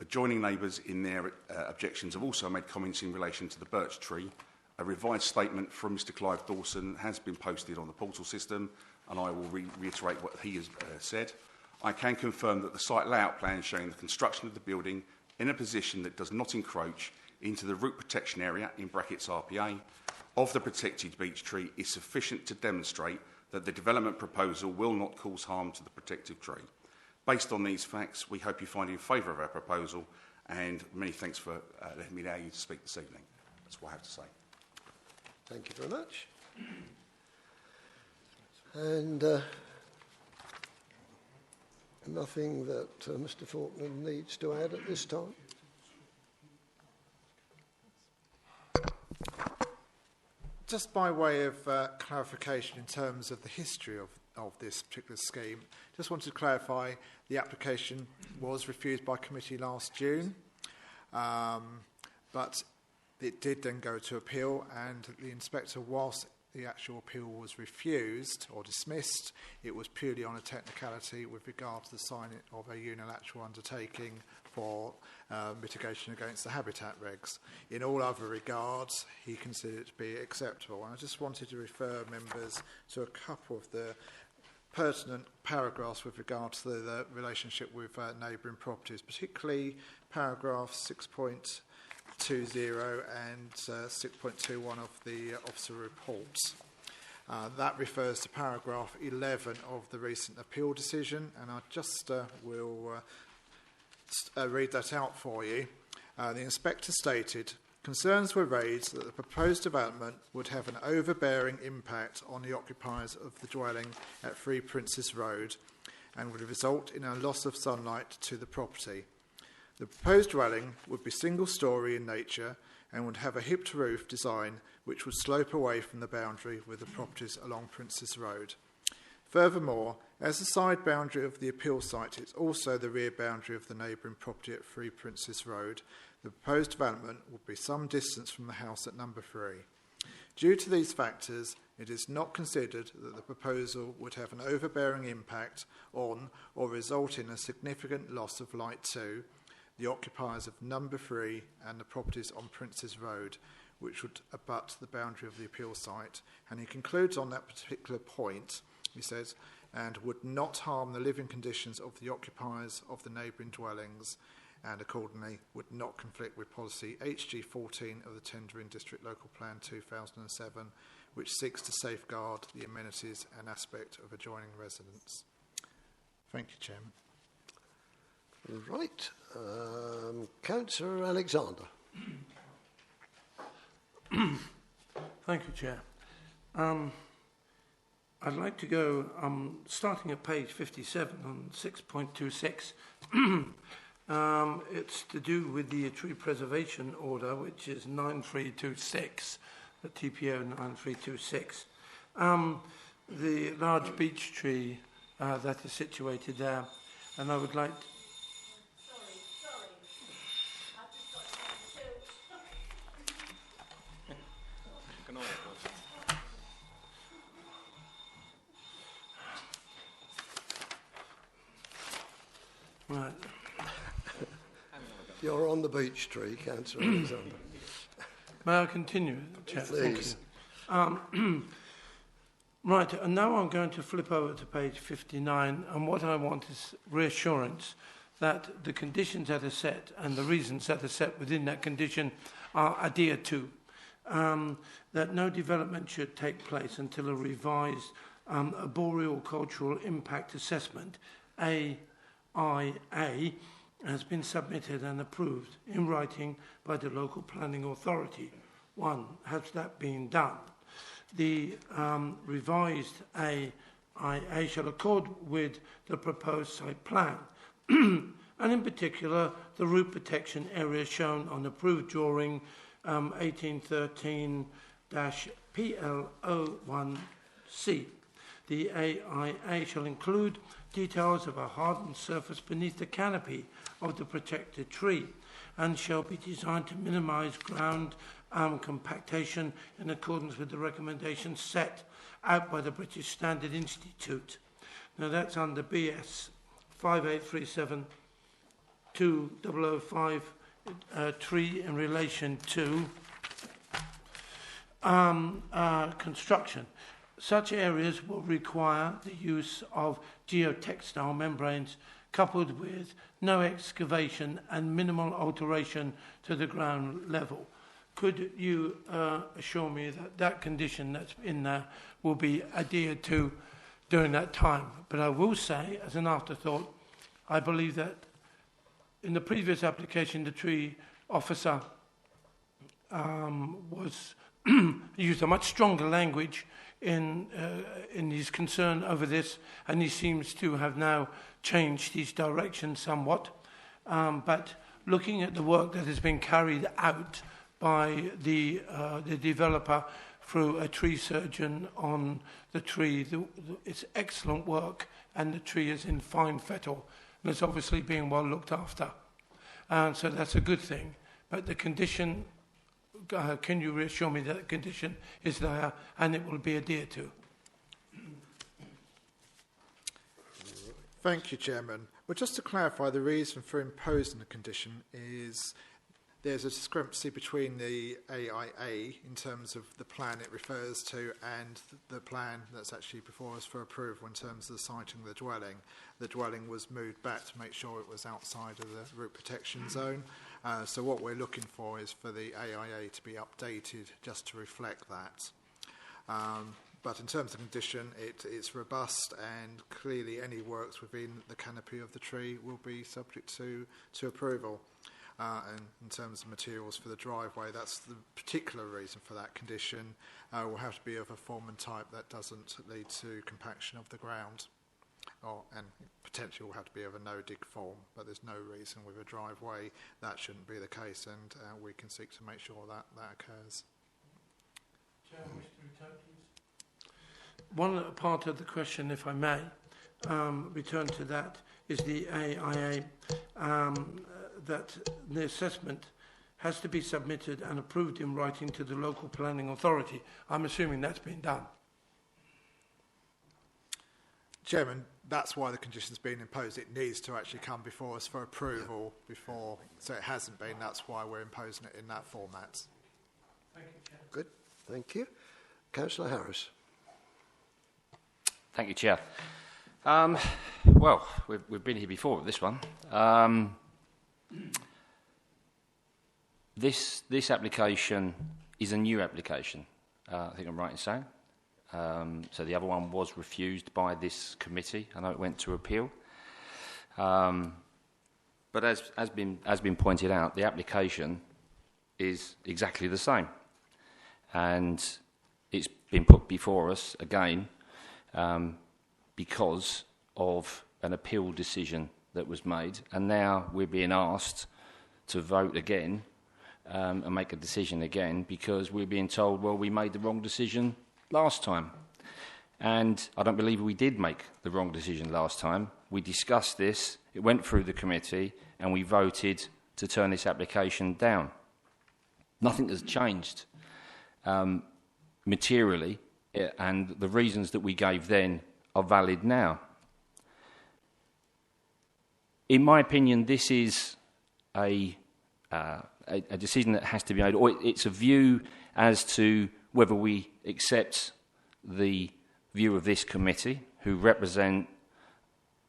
Adjoining neighbours in their objections have also made comments in relation to the birch tree. A revised statement from Mr Clive Dawson has been posted on the portal system, and I will reiterate what he has said. I can confirm that the site layout plan showing the construction of the building in a position that does not encroach into the root protection area, in brackets RPA, of the protected beech tree is sufficient to demonstrate that the development proposal will not cause harm to the protected tree. Based on these facts, we hope you find in favour of our proposal, and many thanks for letting me allow you to speak this evening. That's what I have to say. Thank you very much. And nothing that Mr Faulkner needs to add at this time? Just by way of clarification in terms of the history of this particular scheme, just wanted to clarify the application was refused by committee last June, but it did then go to appeal, and the inspector, whilst the actual appeal was refused or dismissed, it was purely on a technicality with regard to the signing of a unilateral undertaking for mitigation against the habitat regs. In all other regards, he considered it to be acceptable. And I just wanted to refer members to a couple of the pertinent paragraphs with regard to the relationship with neighbouring properties, particularly paragraph 6.20 and 6.21 of the officer reports. That refers to paragraph 11 of the recent appeal decision, and I just will read that out for you. The inspector stated, concerns were raised that the proposed development would have an overbearing impact on the occupiers of the dwelling at 3 Princes Road and would result in a loss of sunlight to the property. The proposed dwelling would be single-storey in nature and would have a hipped roof design which would slope away from the boundary with the properties along Princes Road. Furthermore, as the side boundary of the appeal site is also the rear boundary of the neighbouring property at 3 Princes Road, the proposed development would be some distance from the house at number 3. Due to these factors, it is not considered that the proposal would have an overbearing impact on or result in a significant loss of light to the occupiers of number 3 and the properties on Princes Road, which would abut the boundary of the appeal site. And he concludes on that particular point, he says, and would not harm the living conditions of the occupiers of the neighbouring dwellings, and accordingly would not conflict with policy HG14 of the Tendring District Local Plan 2007, which seeks to safeguard the amenities and aspect of adjoining residents. Thank you, Chairman. Right. Councillor Alexander. Thank you, Chair. I'd like to go, starting at page 57 on 6.26. It's to do with the tree preservation order, which is 9326, the TPO 9326. The large beech tree that is situated there, and I would like... Right. You're on the beech tree, Councillor Alexander. May I continue, Chair? Please. Thank you. Right, and now I'm going to flip over to page 59, and what I want is reassurance that the conditions that are set and the reasons that are set within that condition are adhered to. That no development should take place until a revised arboreal cultural impact assessment, AIA, has been submitted and approved in writing by the local planning authority. 1. Has that been done? The revised AIA shall accord with the proposed site plan, and in particular the root protection area shown on approved drawing 1813-PL01C. The AIA shall include details of a hardened surface beneath the canopy of the protected tree and shall be designed to minimise ground compactation in accordance with the recommendations set out by the British Standard Institute. Now that's under BS 5837-2005 tree in relation to construction. Such areas will require the use of geotextile membranes coupled with no excavation and minimal alteration to the ground level. Could you assure me that that condition that's in there will be adhered to during that time? But I will say, as an afterthought, I believe that in the previous application, the tree officer was used a much stronger language in his concern over this, and he seems to have now changed his direction somewhat. But looking at the work that has been carried out by the developer through a tree surgeon on the tree. It's excellent work, and the tree is in fine fettle, and it's obviously being well looked after. So that's a good thing. But the condition, can you reassure me that the condition is there and it will be adhered to? Thank you, Chairman. Well, just to clarify, the reason for imposing the condition is there's a discrepancy between the AIA in terms of the plan it refers to and the plan that's actually before us for approval in terms of the siting of the dwelling. The dwelling was moved back to make sure it was outside of the root protection zone. So what we're looking for is for the AIA to be updated just to reflect that. But in terms of condition, it's robust, and clearly any works within the canopy of the tree will be subject to approval. And in terms of materials for the driveway, that's the particular reason for that condition. Will have to be of a form and type that doesn't lead to compaction of the ground, and potentially will have to be of a no-dig form. But there's no reason with a driveway that shouldn't be the case, and we can seek to make sure that occurs. Chair, wish to return, please. One part of the question, if I may, return to that, is the AIA, that the assessment has to be submitted and approved in writing to the local planning authority. I'm assuming that's been done. Chairman, that's why the condition's been imposed. It needs to actually come before us for approval before, so it hasn't been. That's why we're imposing it in that format. Thank you, Chair. Good, thank you. Councillor Harris. Thank you, Chair. Well, we've been here before with this one. This application is a new application, I think I'm right in saying. So the other one was refused by this committee. I know it went to appeal. But as been pointed out, the application is exactly the same. And it's been put before us again because of an appeal decision that was made, and now we're being asked to vote again and make a decision again because we're being told, well, we made the wrong decision last time. And I don't believe we did make the wrong decision last time. We discussed this, it went through the committee, and we voted to turn this application down. Nothing has changed materially, and the reasons that we gave then are valid now. In my opinion, this is a decision that has to be made, or it's a view as to whether we accept the view of this committee, who represent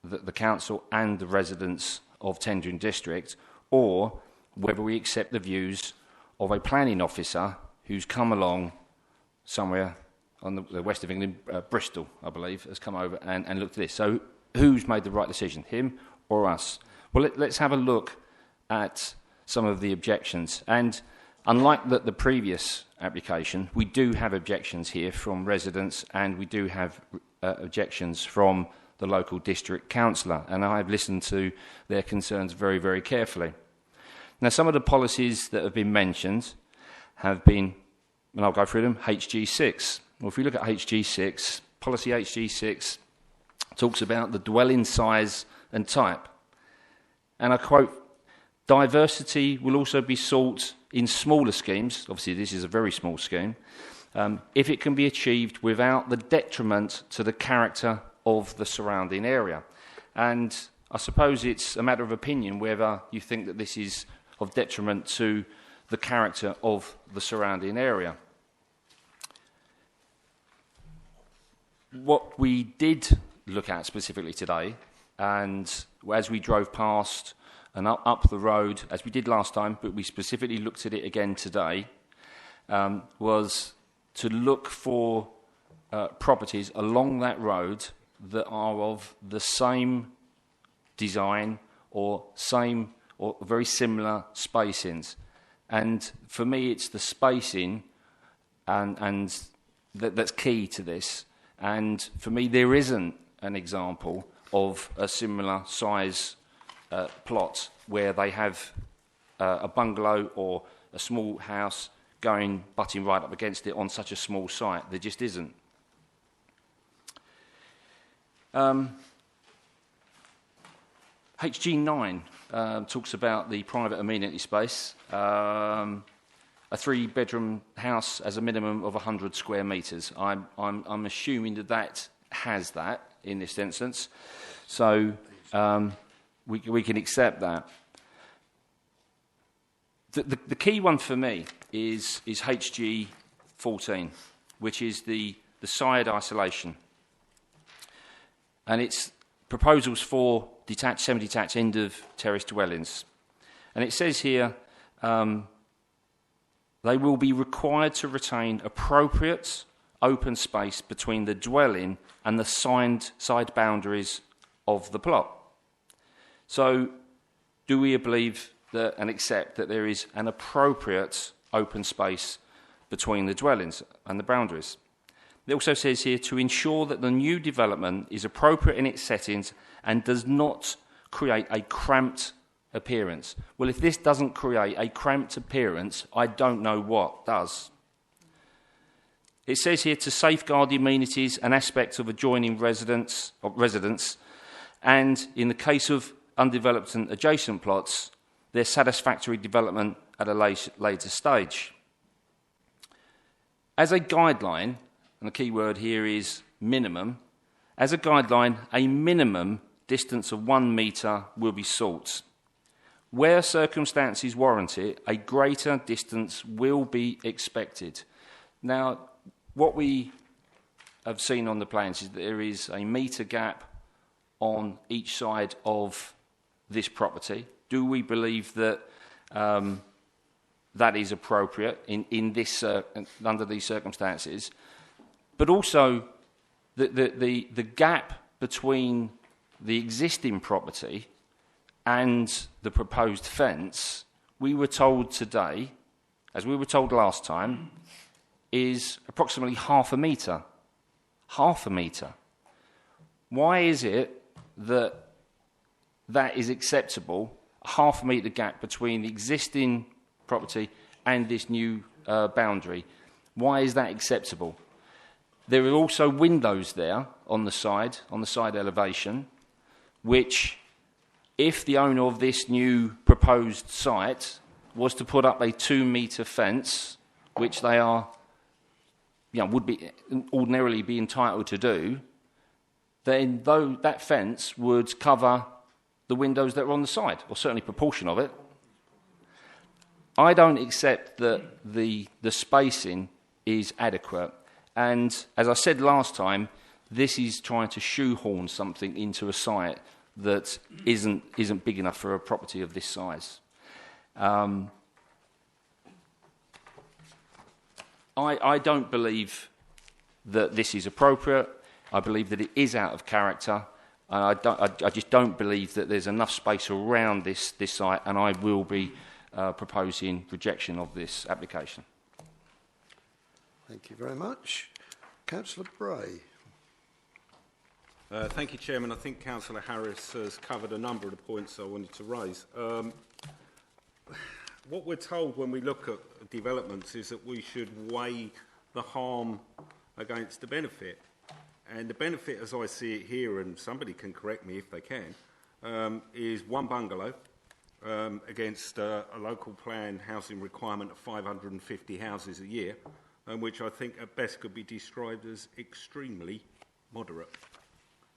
the council and the residents of Tendring District, or whether we accept the views of a planning officer who's come along somewhere on the west of England, Bristol, I believe, has come over and looked at this. So who's made the right decision, him or us? Well, let's have a look at some of the objections. And unlike the previous application, we do have objections here from residents, and we do have objections from the local district councillor. And I have listened to their concerns very, very carefully. Now, some of the policies that have been mentioned have been, and I'll go through them, HG6. Well, if we look at HG6, policy HG6 talks about the dwelling size and type. And I quote, diversity will also be sought in smaller schemes, obviously this is a very small scheme, if it can be achieved without the detriment to the character of the surrounding area. And I suppose it's a matter of opinion whether you think that this is of detriment to the character of the surrounding area. What we did look at specifically today, and as we drove past and up the road, as we did last time, but we specifically looked at it again today, was to look for properties along that road that are of the same design or same or very similar spacings. And for me, it's the spacing and that's key to this. And for me, there isn't an example of a similar size plot where they have a bungalow or a small house butting right up against it on such a small site. There just isn't. HG9 talks about the private amenity space. A 3-bedroom house has a minimum of 100 square metres. I'm assuming that has that in this instance. So we can accept that. The key one for me is HG 14, which is the side isolation. And it's proposals for detached, semi-detached, end of terrace dwellings. And it says here, they will be required to retain appropriate open space between the dwelling and the side boundaries of the plot. So, do we believe that and accept that there is an appropriate open space between the dwellings and the boundaries? It also says here to ensure that the new development is appropriate in its settings and does not create a cramped appearance. Well, if this doesn't create a cramped appearance, I don't know what does. It says here to safeguard the amenities and aspects of adjoining residents, and in the case of undeveloped and adjacent plots, their satisfactory development at a later stage. As a guideline, and the key word here is minimum, as a guideline, a minimum distance of 1 metre will be sought. Where circumstances warrant it, a greater distance will be expected. Now, what we have seen on the plans is that there is a metre gap on each side of this property. Do we believe that that is appropriate in this under these circumstances? But also, the gap between the existing property and the proposed fence, we were told today, as we were told last time, is approximately half a metre. Half a metre. Why is it that is acceptable, a half a metre gap between the existing property and this new boundary? Why is that acceptable? There are also windows there on the side elevation, which, if the owner of this new proposed site was to put up a 2-metre fence, which they are, would be ordinarily be entitled to do, then though that fence would cover the windows that are on the side, or certainly a proportion of it. I don't accept that the spacing is adequate. And as I said last time, this is trying to shoehorn something into a site that isn't big enough for a property of this size. I don't believe that this is appropriate. I believe that it is out of character. I just don't believe that there's enough space around this site, and I will be proposing rejection of this application. Thank you very much. Councillor Bray. Thank you, Chairman. I think Councillor Harris has covered a number of the points I wanted to raise. What we're told when we look at developments is that we should weigh the harm against the benefit. And the benefit, as I see it here, and somebody can correct me if they can, is 1 bungalow against a local plan housing requirement of 550 houses a year, which I think at best could be described as extremely moderate.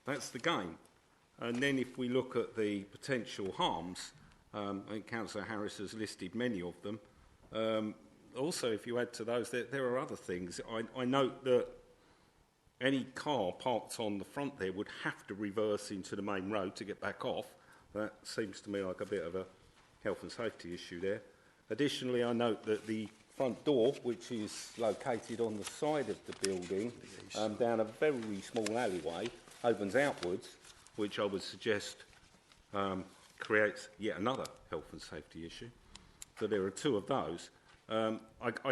That's the gain. And then if we look at the potential harms, I think Councillor Harris has listed many of them. Also, if you add to those, there are other things. I note that any car parked on the front there would have to reverse into the main road to get back off. That seems to me like a bit of a health and safety issue there. Additionally, I note that the front door, which is located on the side of the building, down a very small alleyway, opens outwards, which I would suggest creates yet another health and safety issue. So there are 2 of those. I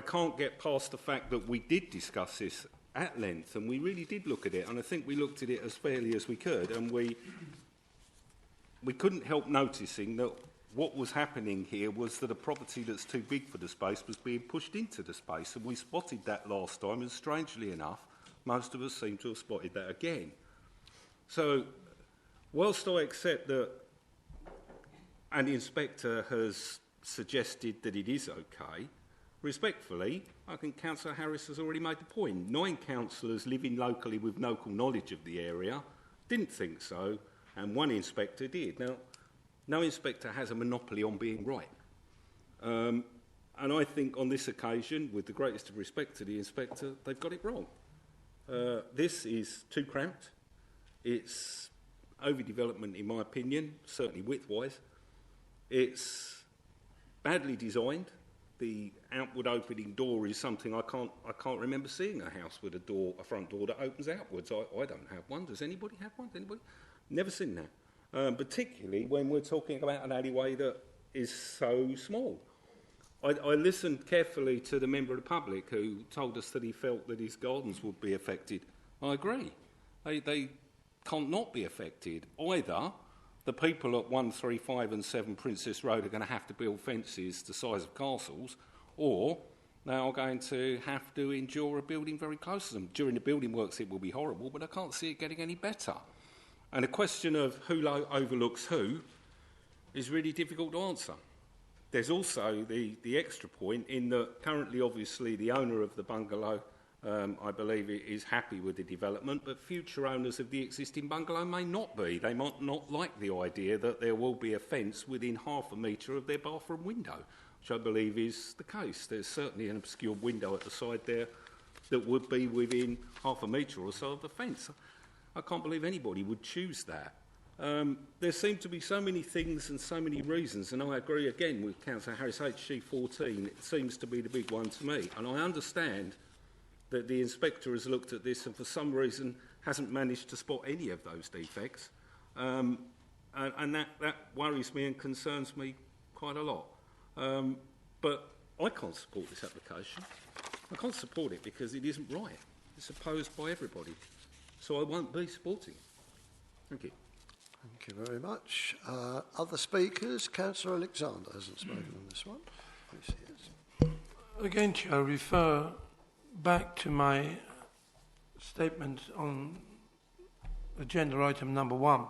can't get past the fact that we did discuss this at length, and we really did look at it, and I think we looked at it as fairly as we could, and we couldn't help noticing that what was happening here was that a property that's too big for the space was being pushed into the space, and we spotted that last time, and strangely enough, most of us seem to have spotted that again. So, whilst I accept that an inspector has suggested that it is okay, respectfully, I think Councillor Harris has already made the point. 9 councillors living locally with local knowledge of the area didn't think so, and 1 inspector did. Now, no inspector has a monopoly on being right. And I think on this occasion, with the greatest of respect to the inspector, they've got it wrong. This is too cramped. It's overdevelopment, in my opinion, certainly width-wise. It's badly designed. The outward opening door is something I can't remember seeing a house with a front door that opens outwards. I don't have one. Does anybody have one? Anybody? Never seen that. Particularly when we're talking about an alleyway that is so small. I listened carefully to the member of the public who told us that he felt that his gardens would be affected. I agree. They can't not be affected. Either the people at 1, 3, 5 and 7 Princess Road are going to have to build fences the size of castles, or they are going to have to endure a building very close to them. During the building works it will be horrible, but I can't see it getting any better. And the question of who overlooks who is really difficult to answer. There's also the extra point in that currently, obviously, the owner of the bungalow, I believe, is happy with the development, but future owners of the existing bungalow may not be. They might not like the idea that there will be a fence within half a metre of their bathroom window, which I believe is the case. There's certainly an obscure window at the side there that would be within half a metre or so of the fence. I can't believe anybody would choose that. There seem to be so many things and so many reasons, and I agree again with Councillor Harris. HG14 it seems to be the big one to me, and I understand that the inspector has looked at this and for some reason hasn't managed to spot any of those defects, and that worries me and concerns me quite a lot. But I can't support this application. I can't support it because it isn't right. It's opposed by everybody. So I won't be supporting it. Thank you. Thank you very much. Other speakers? Councillor Alexander hasn't spoken on this one. Yes, he is. Again, Chair, I refer back to my statement on agenda item number 1.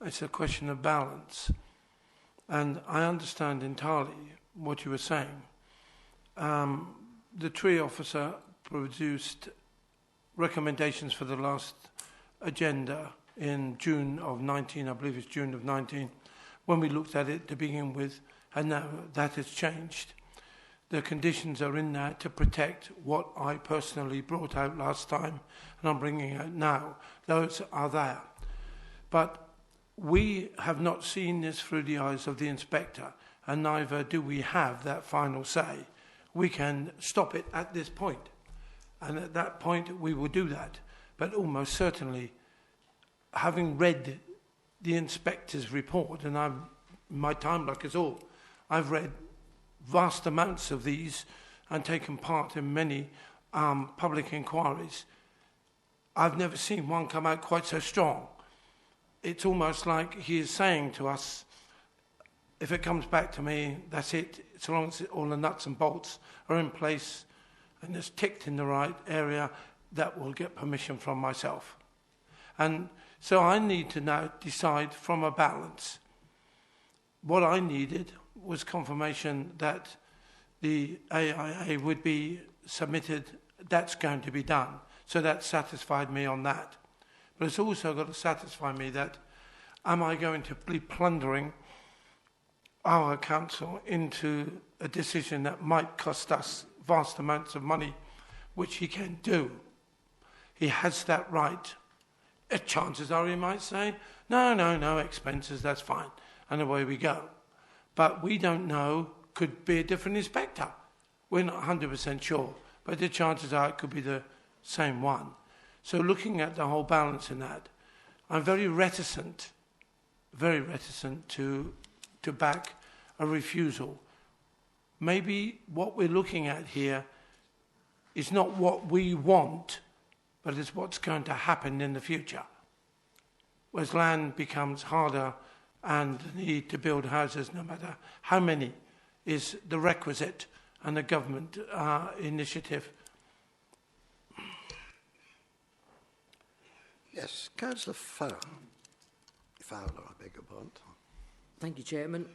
It's a question of balance. And I understand entirely what you were saying. The tree officer produced recommendations for the last agenda in June of 19, I believe it's June of 19, when we looked at it to begin with, and now that has changed. The conditions are in there to protect what I personally brought out last time, and I'm bringing out now. Those are there. But we have not seen this through the eyes of the inspector, and neither do we have that final say. We can stop it at this point. And at that point, we will do that. But almost certainly, having read the inspector's report, and my time, like us all, I've read vast amounts of these and taken part in many public inquiries. I've never seen one come out quite so strong. It's almost like he is saying to us, if it comes back to me, that's it. So long as all the nuts and bolts are in place and it's ticked in the right area, that will get permission from myself. And so I need to now decide from a balance. What I needed was confirmation that the AIA would be submitted. That's going to be done. So that satisfied me on that. But it's also got to satisfy me that am I going to be plundering our council into a decision that might cost us vast amounts of money, which he can do. He has that right. Chances are he might say, no, expenses, that's fine. And away we go. But we don't know, could be a different inspector. We're not 100% sure, but the chances are it could be the same one. So looking at the whole balance in that, I'm very reticent to back a refusal. Maybe what we're looking at here is not what we want, but it's what's going to happen in the future. As land becomes harder and the need to build houses, no matter how many, is the requisite and a government initiative. Yes, Councillor Fowler, I beg your pardon. Thank you, Chairman.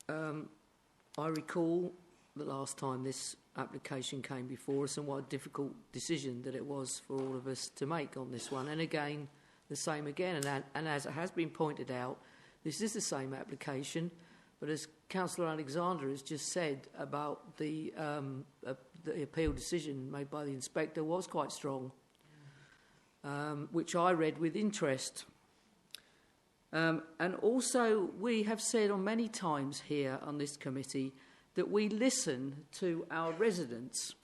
I recall the last time this application came before us and what a difficult decision that it was for all of us to make on this one. And again, the same again. And as it has been pointed out, this is the same application, but as Councillor Alexander has just said about the appeal decision made by the inspector was quite strong, which I read with interest. And also, we have said on many times here on this committee that we listen to our residents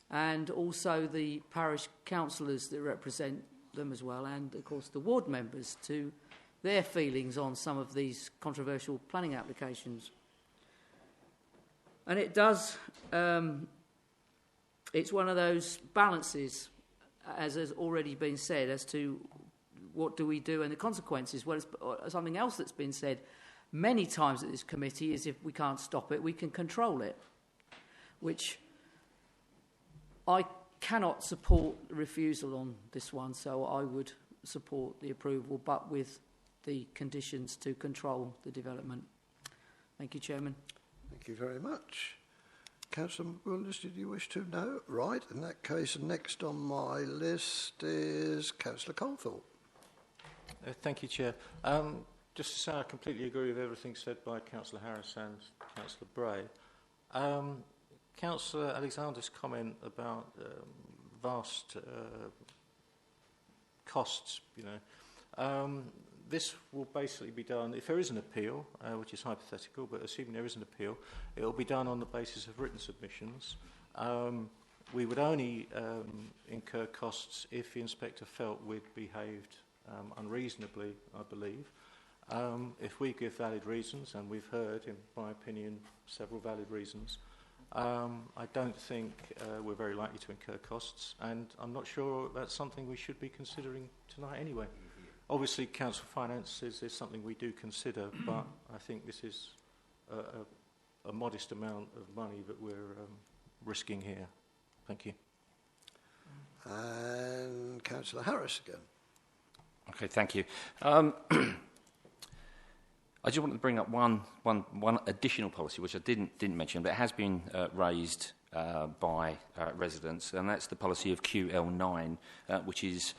and also the parish councillors that represent them as well, and of course the ward members, to their feelings on some of these controversial planning applications. And it does, it's one of those balances, as has already been said, as to what do we do and the consequences. Well, something else that's been said many times at this committee is if we can't stop it, we can control it, which I cannot support the refusal on this one, so I would support the approval, but with the conditions to control the development. Thank you, Chairman. Thank you very much. Councillor Willis, did you wish to? No? Right, in that case, next on my list is Councillor Colthorpe. Thank you, Chair. Just to say, I completely agree with everything said by Councillor Harris and Councillor Bray. Councillor Alexander's comment about vast costs, this will basically be done, if there is an appeal, which is hypothetical, but assuming there is an appeal, it will be done on the basis of written submissions. We would only incur costs if the inspector felt we'd behaved unreasonably, I believe. If we give valid reasons, and we've heard, in my opinion, several valid reasons, I don't think we're very likely to incur costs, and I'm not sure that's something we should be considering tonight anyway. Obviously, Council Finances is something we do consider, but I think this is a modest amount of money that we're risking here. Thank you. And Councillor Harris again. Okay, thank you. I just wanted to bring up one additional policy, which I didn't mention, but it has been raised by residents, and that's the policy of QL9, which is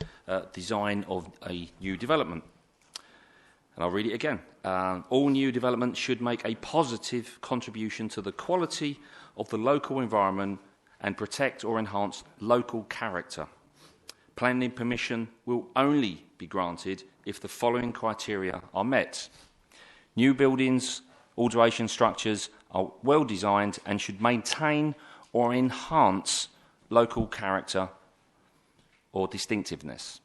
design of a new development. And I'll read it again. All new developments should make a positive contribution to the quality of the local environment and protect or enhance local character. Planning permission will only be granted if the following criteria are met. New buildings, alteration structures are well designed and should maintain or enhance local character or distinctiveness.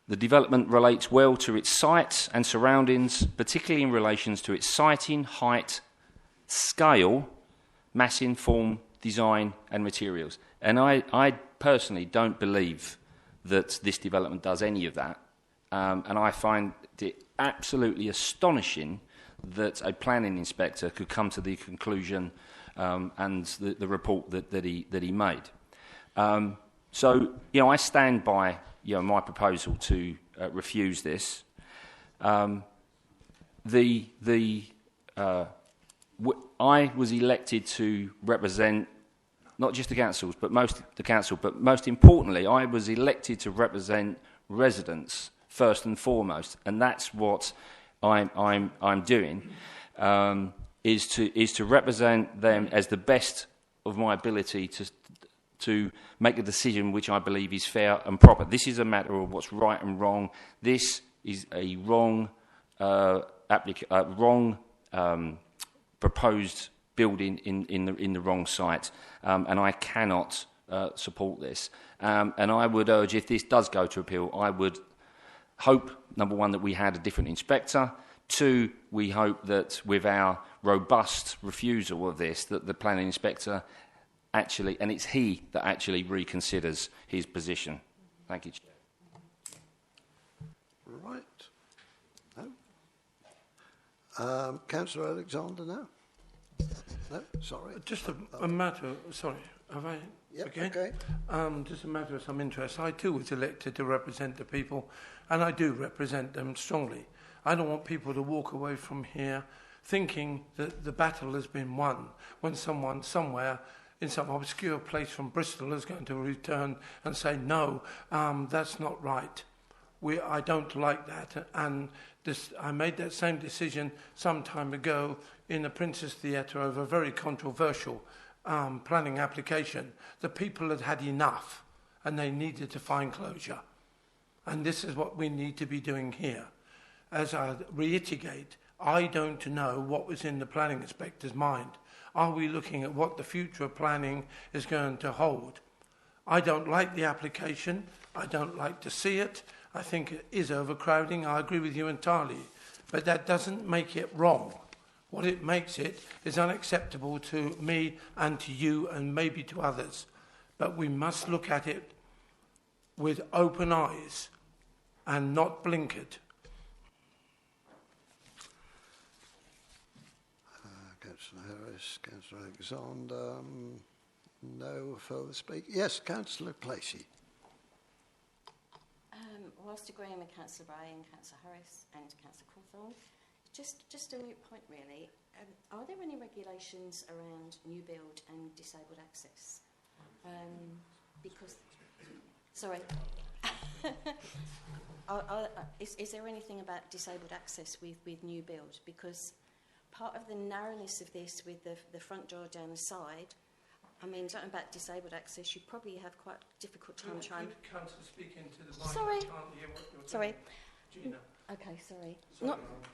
The development relates well to its site and surroundings, particularly in relation to its siting, height, scale, massing, form, design and materials. And I personally don't believe that this development does any of that. And I find it absolutely astonishing that a planning inspector could come to the conclusion and the report that he made. So, I stand by my proposal to refuse this. I was elected to represent not just the council, but most importantly, I was elected to represent residents first and foremost, and that's what I'm doing. Is to represent them as the best of my ability to make a decision which I believe is fair and proper. This is a matter of what's right and wrong. This is a wrong proposed building in the wrong site, and I cannot support this. And I would urge, if this does go to appeal, I would hope, number one, that we had a different inspector. Two, we hope that with our robust refusal of this, that the planning inspector actually, and it's he that actually reconsiders his position. Thank you, Chair. Right. No? Councillor Alexander now? No, sorry. Just a matter, sorry, have I? Yep, okay. Just a matter of some interest. I too was elected to represent the people, and I do represent them strongly. I don't want people to walk away from here thinking that the battle has been won when someone somewhere in some obscure place from Bristol is going to return and say, no, that's not right. I don't like that. And I made that same decision some time ago in the Princess Theatre over a very controversial planning application. The people had had enough and they needed to find closure. And this is what we need to be doing here. As I reiterate, I don't know what was in the planning inspector's mind. Are we looking at what the future of planning is going to hold? I don't like the application. I don't like to see it. I think it is overcrowding. I agree with you entirely. But that doesn't make it wrong. What it makes it is unacceptable to me and to you and maybe to others. But we must look at it with open eyes and not blinkered. Councillor Harris, Councillor Alexander, no further speak. Yes, Councillor Placey. Whilst agreeing with Councillor Bray and Councillor Harris and Councillor Cawthorne, just a moot point really. Are there any regulations around new build and disabled access? Because, sorry, is there anything about disabled access with new build? Because part of the narrowness of this with the front door down the side, I mean, talking about disabled access, you probably have quite a difficult time trying... Councillor, speak into the mic. Sorry. I can't hear what you're Sorry. Gina. Okay, sorry.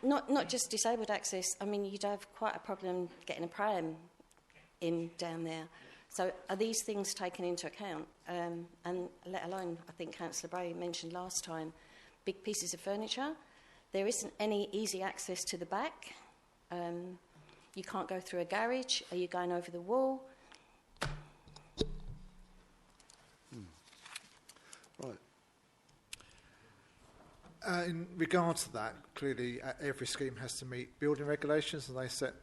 Not just disabled access. I mean, you'd have quite a problem getting a pram in down there. So are these things taken into account? And let alone, I think Councillor Bray mentioned last time, big pieces of furniture. There isn't any easy access to the back. You can't go through a garage. Are you going over the wall? Right. In regard to that, clearly every scheme has to meet building regulations, and they set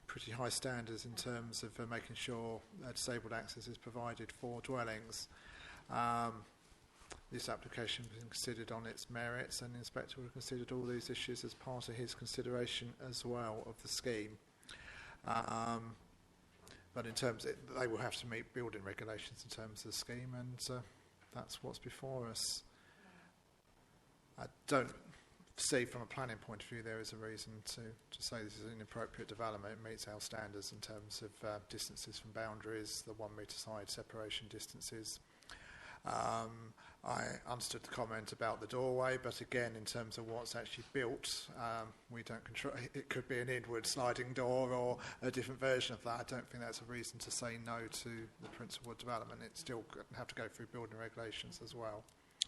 pretty high standards in terms of making sure disabled access is provided for dwellings. This application has been considered on its merits, and the inspector would have considered all these issues as part of his consideration as well of the scheme. But in terms of they will have to meet building regulations in terms of the scheme, and that's what's before us. I don't see from a planning point of view there is a reason to say this is an inappropriate development. It meets our standards in terms of distances from boundaries, the 1 metre side separation distances. I understood the comment about the doorway, but again, in terms of what's actually built, we don't control. It could be an inward sliding door or a different version of that. I don't think that's a reason to say no to the principal development. It still have to go through building regulations as well,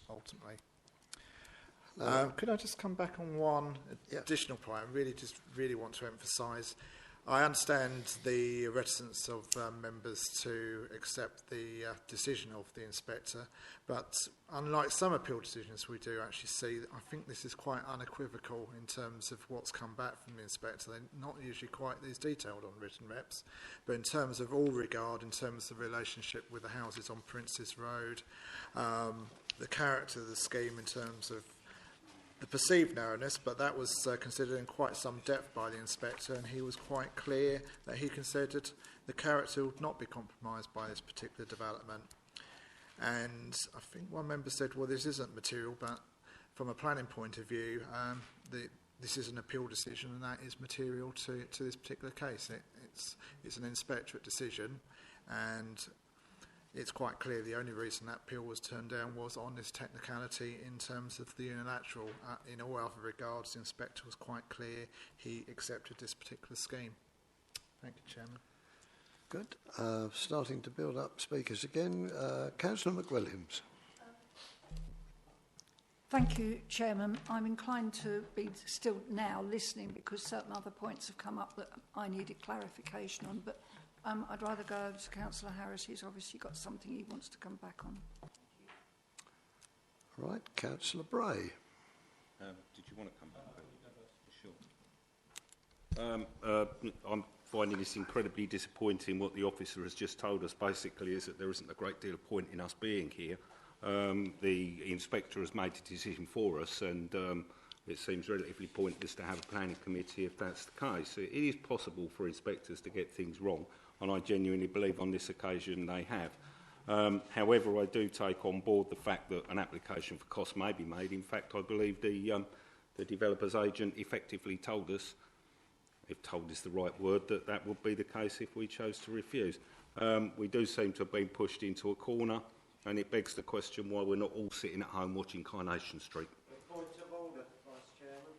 ultimately. Could I just come back on one additional point? I really want to emphasise. I understand the reticence of members to accept the decision of the inspector, but unlike some appeal decisions we do actually see, I think this is quite unequivocal in terms of what's come back from the inspector. They're not usually quite as detailed on written reps, but in terms of all regard, in terms of the relationship with the houses on Princes Road, the character of the scheme in terms of the perceived narrowness, but that was considered in quite some depth by the inspector, and he was quite clear that he considered the character would not be compromised by this particular development. And I think one member said, well, this isn't material, but from a planning point of view, this is an appeal decision, and that is material to this particular case. It's an inspectorate decision, and it's quite clear the only reason that appeal was turned down was on this technicality in terms of the unilateral. In all other regards, the inspector was quite clear he accepted this particular scheme. Thank you, Chairman. Good. Starting to build up speakers again. Councillor McWilliams. Thank you, Chairman. I'm inclined to be still now listening because certain other points have come up that I needed clarification on, but I'd rather go over to Councillor Harris. He's obviously got something he wants to come back on. Right, Councillor Bray. Did you want to come back? Sure. I'm finding this incredibly disappointing. What the officer has just told us basically is that there isn't a great deal of point in us being here. The inspector has made a decision for us, and it seems relatively pointless to have a planning committee if that's the case. It is possible for inspectors to get things wrong, and I genuinely believe on this occasion they have. However, I do take on board the fact that an application for cost may be made. In fact, I believe the developer's agent effectively told us, if told is the right word, that that would be the case if we chose to refuse. We do seem to have been pushed into a corner, and it begs the question why we're not all sitting at home watching Coronation Street. Point of order, Vice Chairman.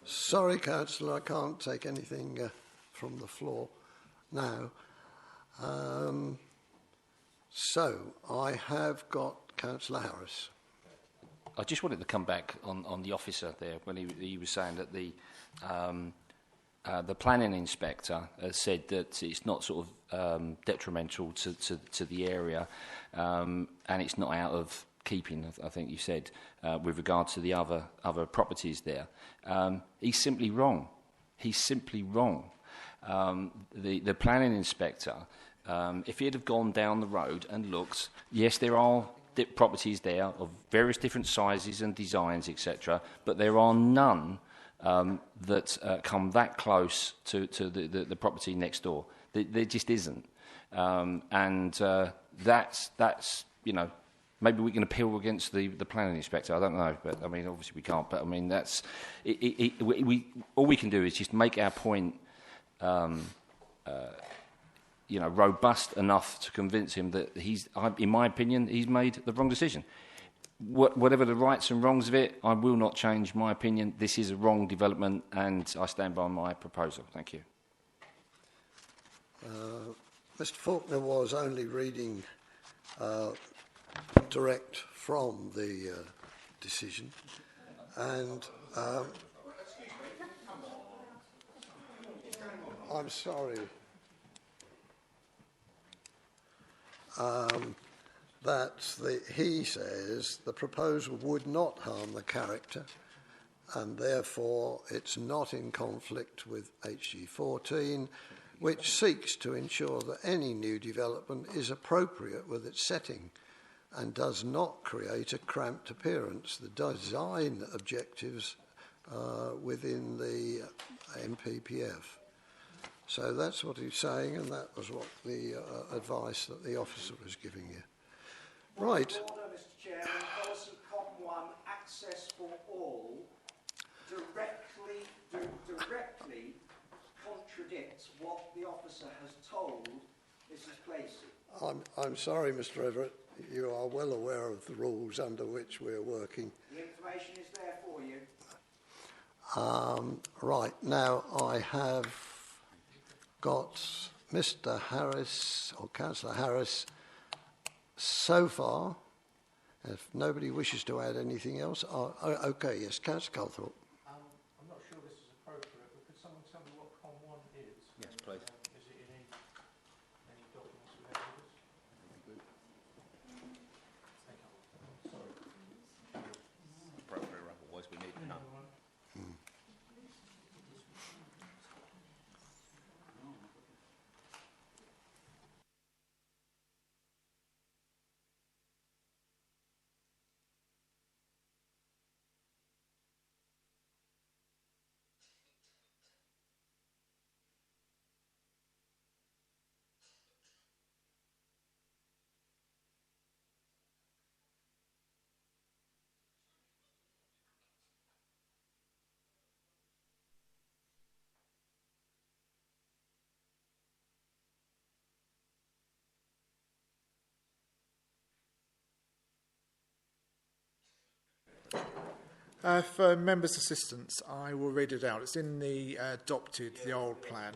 Sorry, Councillor, I can't take anything from the floor now. So, I have got Councillor Harris. I just wanted to come back on the officer there when he was saying that the planning inspector has said that it's not sort of detrimental to the area, and it's not out of keeping, I think you said, with regard to the other properties there. He's simply wrong. He's simply wrong. The planning inspector, if he'd have gone down the road and looked, yes, there are properties there of various different sizes and designs, etc., but there are none that come that close to the property next door. There just isn't. That's you know, maybe we can appeal against the planning inspector. I don't know, but I mean, obviously we can't. But I mean, that's all we can do is just make our point, robust enough to convince him that in my opinion, he's made the wrong decision. Whatever the rights and wrongs of it, I will not change my opinion. This is a wrong development, and I stand by my proposal. Thank you. Mr. Faulkner was only reading direct from the decision, and I'm sorry. He says the proposal would not harm the character, and therefore it's not in conflict with HG 14, which seeks to ensure that any new development is appropriate with its setting and does not create a cramped appearance. The design objectives within the MPPF. So that's what he's saying, and that was what the advice that the officer was giving you. Right. Order, Mr. Chairman. Policy Com 1, access for all, directly contradicts what the officer has told Mrs. Placey. I'm sorry, Mr. Everett. You are well aware of the rules under which we're working. The information is there for you. Right. Now I have got Mr. Harris, or Councillor Harris, so far. If nobody wishes to add anything else, okay, yes, Councillor Calthorpe. I'm not sure this is appropriate, but could someone tell me what Com 1 is? Yes, please. Is it in any documents we have with us? Thank you. Sorry. Appropriate, otherwise we need to know. For members' assistance, I will read it out. It's in the the old plan,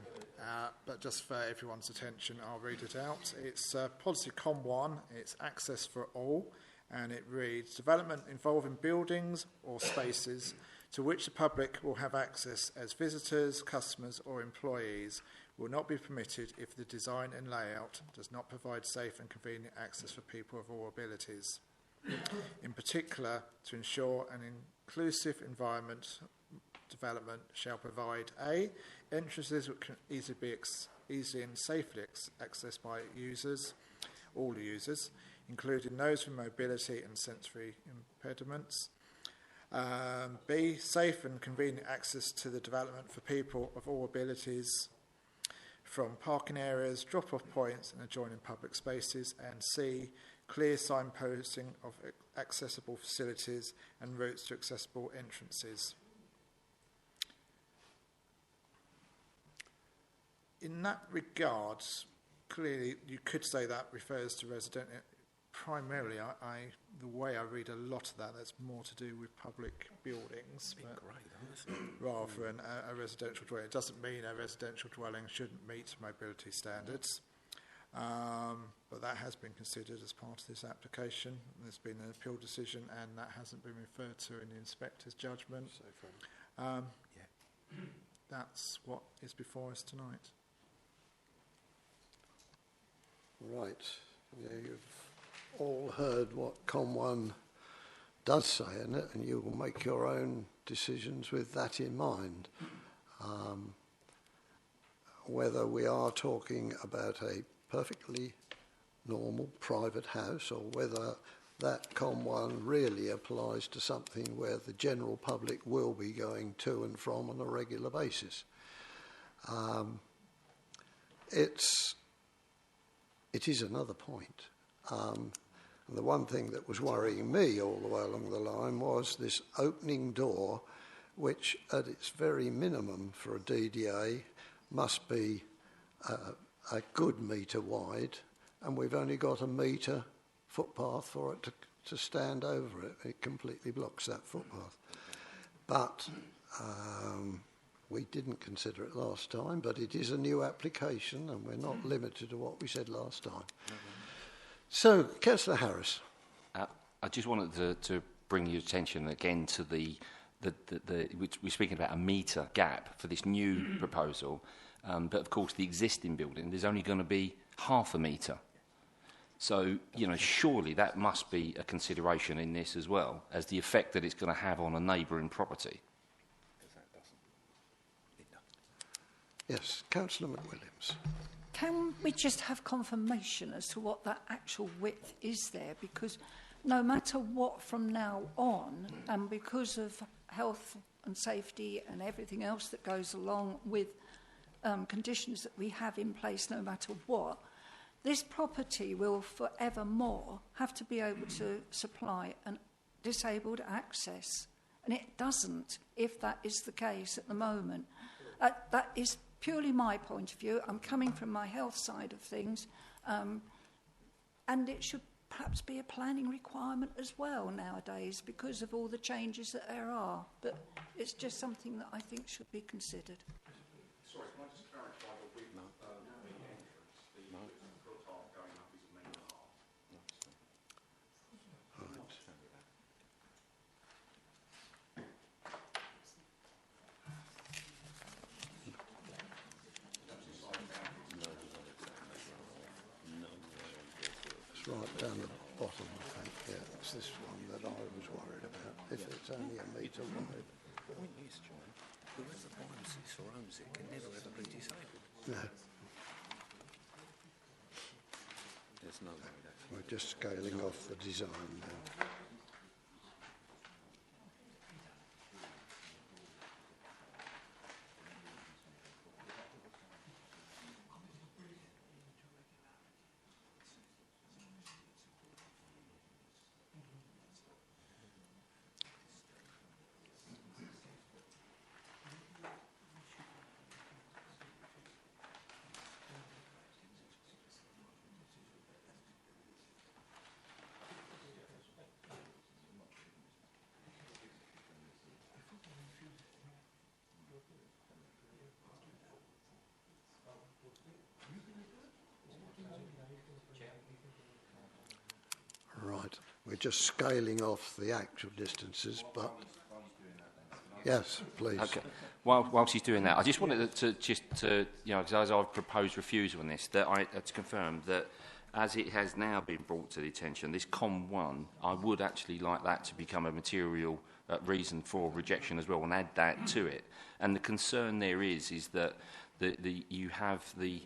but just for everyone's attention, I'll read it out. It's Policy Com 1, it's access for all, and it reads, development involving buildings or spaces to which the public will have access as visitors, customers or employees will not be permitted if the design and layout does not provide safe and convenient access for people of all abilities. In particular, to ensure an inclusive environment development shall provide A, entrances which can easily and safely accessed by all users, including those with mobility and sensory impediments. B, safe and convenient access to the development for people of all abilities from parking areas, drop-off points and adjoining public spaces. And C, clear signposting of accessible facilities and routes to accessible entrances. In that regard, clearly you could say that refers to resident. Primarily, the way I read a lot of that's more to do with public buildings, rather than a residential dwelling. It doesn't mean a residential dwelling shouldn't meet mobility standards, but that has been considered as part of this application. There's been an appeal decision, and that hasn't been referred to in the inspector's judgment. That's what is before us tonight. Right. Yeah, you've all heard what Com1 does say in it, and you will make your own decisions with that in mind. Whether we are talking about a perfectly normal private house or whether that Com1 really applies to something where the general public will be going to and from on a regular basis. It is another point. And the one thing that was worrying me all the way along the line was this opening door, which at its very minimum for a DDA must be a good metre wide, and we've only got a metre footpath for it to stand over it. It completely blocks that footpath. But we didn't consider it last time, but it is a new application and we're not limited to what we said last time. So, Councillor Harris. I just wanted to bring your attention again to we're speaking about a metre gap for this new proposal, but of course the existing building, there's only going to be half a metre. So, surely that must be a consideration in this as well, as the effect that it's going to have on a neighbouring property. Yes, Councillor McWilliams. Can we just have confirmation as to what that actual width is there? Because no matter what from now on, and because of health and safety and everything else that goes along with conditions that we have in place no matter what, this property will forevermore have to be able to supply an disabled access. And it doesn't, if that is the case at the moment. That is purely my point of view. I'm coming from my health side of things, and it should perhaps be a planning requirement as well nowadays because of all the changes that there are. But it's just something that I think should be considered. Sorry, can I just clarify the width of the entrance? The footpath going up is a metre and a half. Right down the bottom, I think. Yeah, it's this one that I was worried about. If it's only a metre wide. The point is, John, whoever buys this or owns it can never ever be disabled. No. There's no way that. We're just scaling off the design now. Right, we're just scaling off the actual distances, but yes, please. Okay. Whilst he's doing that, I just wanted to as I've proposed refusal on this, that to confirm that as it has now been brought to the attention, this COM1, I would actually like that to become a material reason for rejection as well, and add that to it. And the concern there is that you have the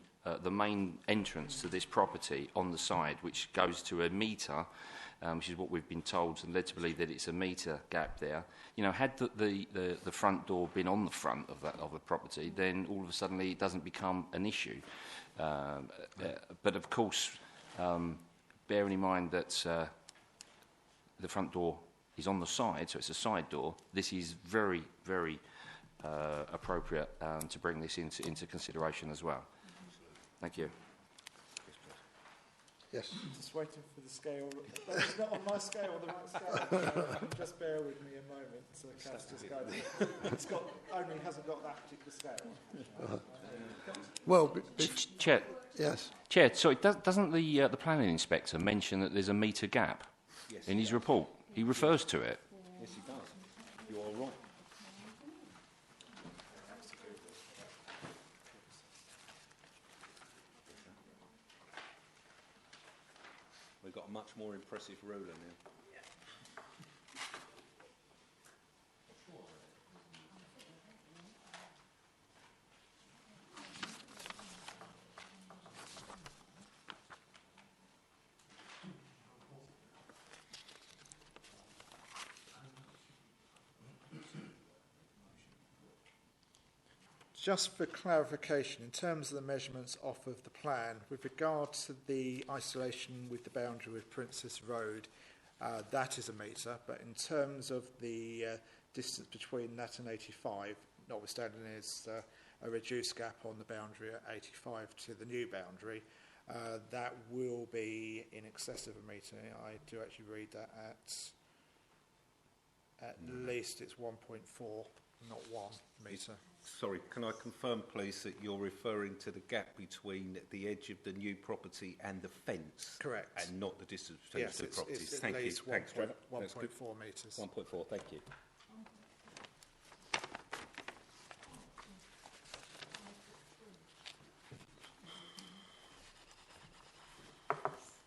main entrance to this property on the side, which goes to a metre, which is what we've been told and led to believe that it's a metre gap there. You know, had the front door been on the front of the property, then all of a sudden it doesn't become an issue. But of course, bearing in mind that the front door is on the side, so it's a side door, this is very, very appropriate to bring this into consideration as well. Thank you. Yes. Just waiting for the scale. It's not on my scale or the right scale. Just bear with me a moment. So Cass just going. Only hasn't got that particular scale. Well, Chair. Yes. Chair. Sorry. Doesn't the planning inspector mention that there's a metre gap in his report? He refers to it. Yes, he does. You are right. We've got a much more impressive ruler now. Just for clarification, in terms of the measurements off of the plan, with regard to the isolation with the boundary with Princess Road, that is a metre, but in terms of the distance between that and 85, notwithstanding there's a reduced gap on the boundary at 85 to the new boundary, that will be in excess of a metre. I do actually read that at least it's 1.4, not 1 metre. Sorry, can I confirm, please, that you're referring to the gap between the edge of the new property and the fence? Correct. And not the distance between the two properties? It's thank at you. least 1.4 metres. 1.4, thank you.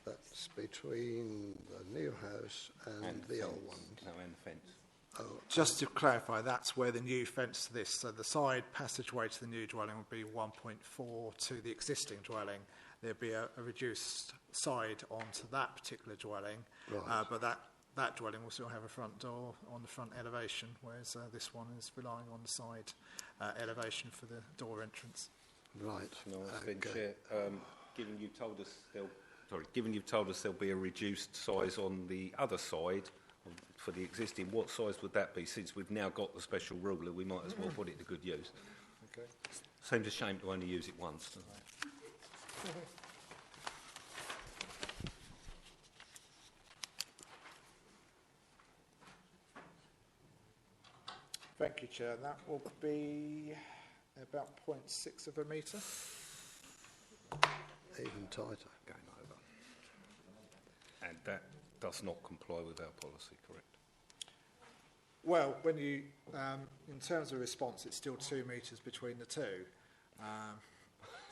That's between the new house and the old one. No, and the fence. Oh, Just to clarify, that's where the new fence to this, so the side passageway to the new dwelling would be 1.4 to the existing dwelling. There'd be a reduced side onto that particular dwelling, right. But that dwelling will still have a front door on the front elevation, whereas this one is relying on the side elevation for the door entrance. Right. No, Chair, given you've told us there'll be a reduced size on the other side for the existing, what size would that be? Since we've now got the special ruler, we might as well put it to good use. Okay. Seems a shame to only use it once, doesn't it? Thank you, Chair. That will be about 0.6 of a metre. Even tighter. Going over. And that does not comply with our policy, correct? Well, when you, in terms of response, it's still 2 metres between the two.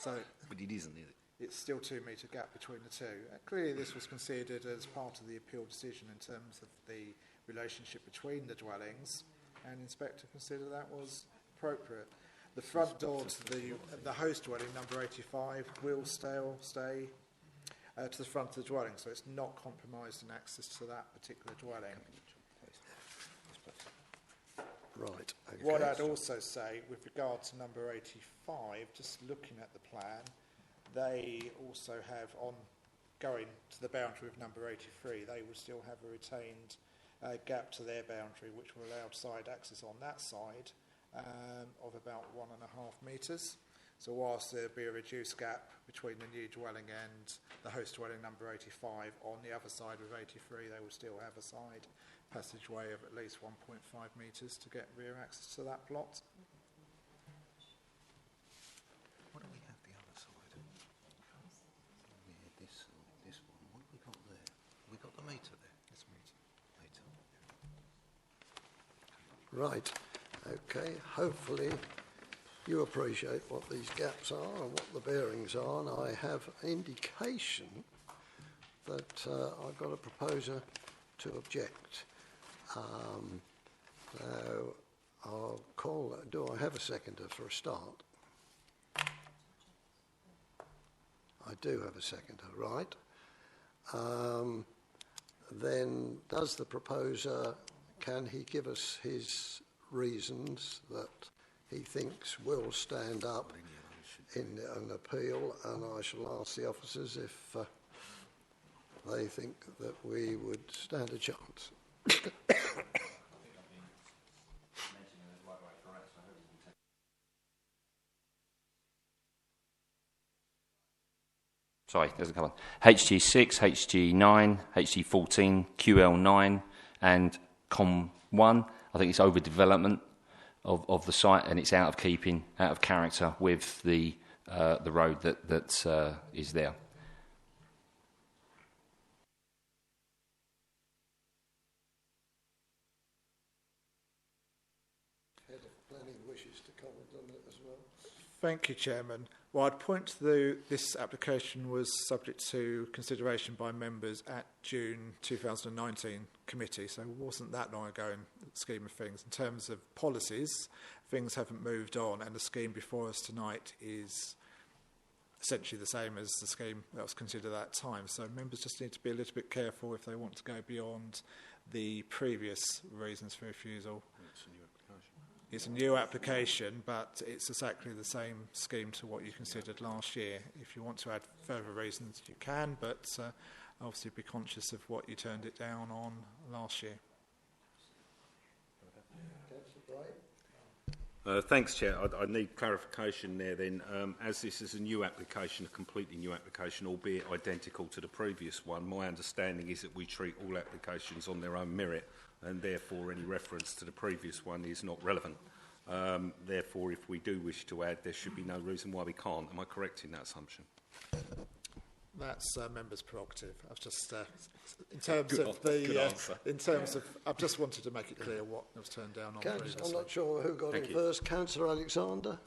But it isn't, is it? It's still 2 metre gap between the two. Clearly, this was considered as part of the appeal decision in terms of the relationship between the dwellings, and Inspector considered that was appropriate. The front door to the host dwelling, number 85, will stay to the front of the dwelling, so it's not compromised in access to that particular dwelling. Right. Okay. What I'd also say with regard to number 85, just looking at the plan, they also have going to the boundary of number 83, they will still have a retained gap to their boundary, which will allow side access on that side of about 1.5 metres. So whilst there'll be a reduced gap between the new dwelling and the host dwelling number 85, on the other side of 83 they will still have a side passageway of at least 1.5 metres to get rear access to that plot. What do we have the other side? Yeah, this one. What have we got there? We got the metre there. This metre. Right. Okay. Hopefully you appreciate what these gaps are and what the bearings are, and I have indication that I've got a proposer to object. Now, I'll call. Do I have a seconder for a start? I do have a seconder, right. Then does the proposer, can he give us his reasons that he thinks will stand up in an appeal, and I shall ask the officers if they think that we would stand a chance. Sorry, there's a couple. HG6, HG9, HG14, QL9, and COM1. I think it's overdevelopment of the site, and it's out of keeping, out of character with the road that is there. Head of Planning wishes to comment on it as well. Thank you, Chairman. Well, I'd point to this application was subject to consideration by members at June 2019 committee, so it wasn't that long ago in the scheme of things. In terms of policies, things haven't moved on, and the scheme before us tonight is essentially the same as the scheme that was considered at that time. So members just need to be a little bit careful if they want to go beyond the previous reasons for refusal. It's a new application, but it's exactly the same scheme to what you considered last year. If you want to add further reasons, you can, but obviously be conscious of what you turned it down on last year. Thanks, Chair. I need clarification there then. As this is a new application, a completely new application, albeit identical to the previous one, my understanding is that we treat all applications on their own merit, and therefore any reference to the previous one is not relevant. Therefore, if we do wish to add, there should be no reason why we can't. Am I correct in that assumption? That's members' prerogative. I've just, in terms of the, in terms of, I've just wanted to make it clear what was turned down on previously. I'm not sure who got in first. Councillor Alexander.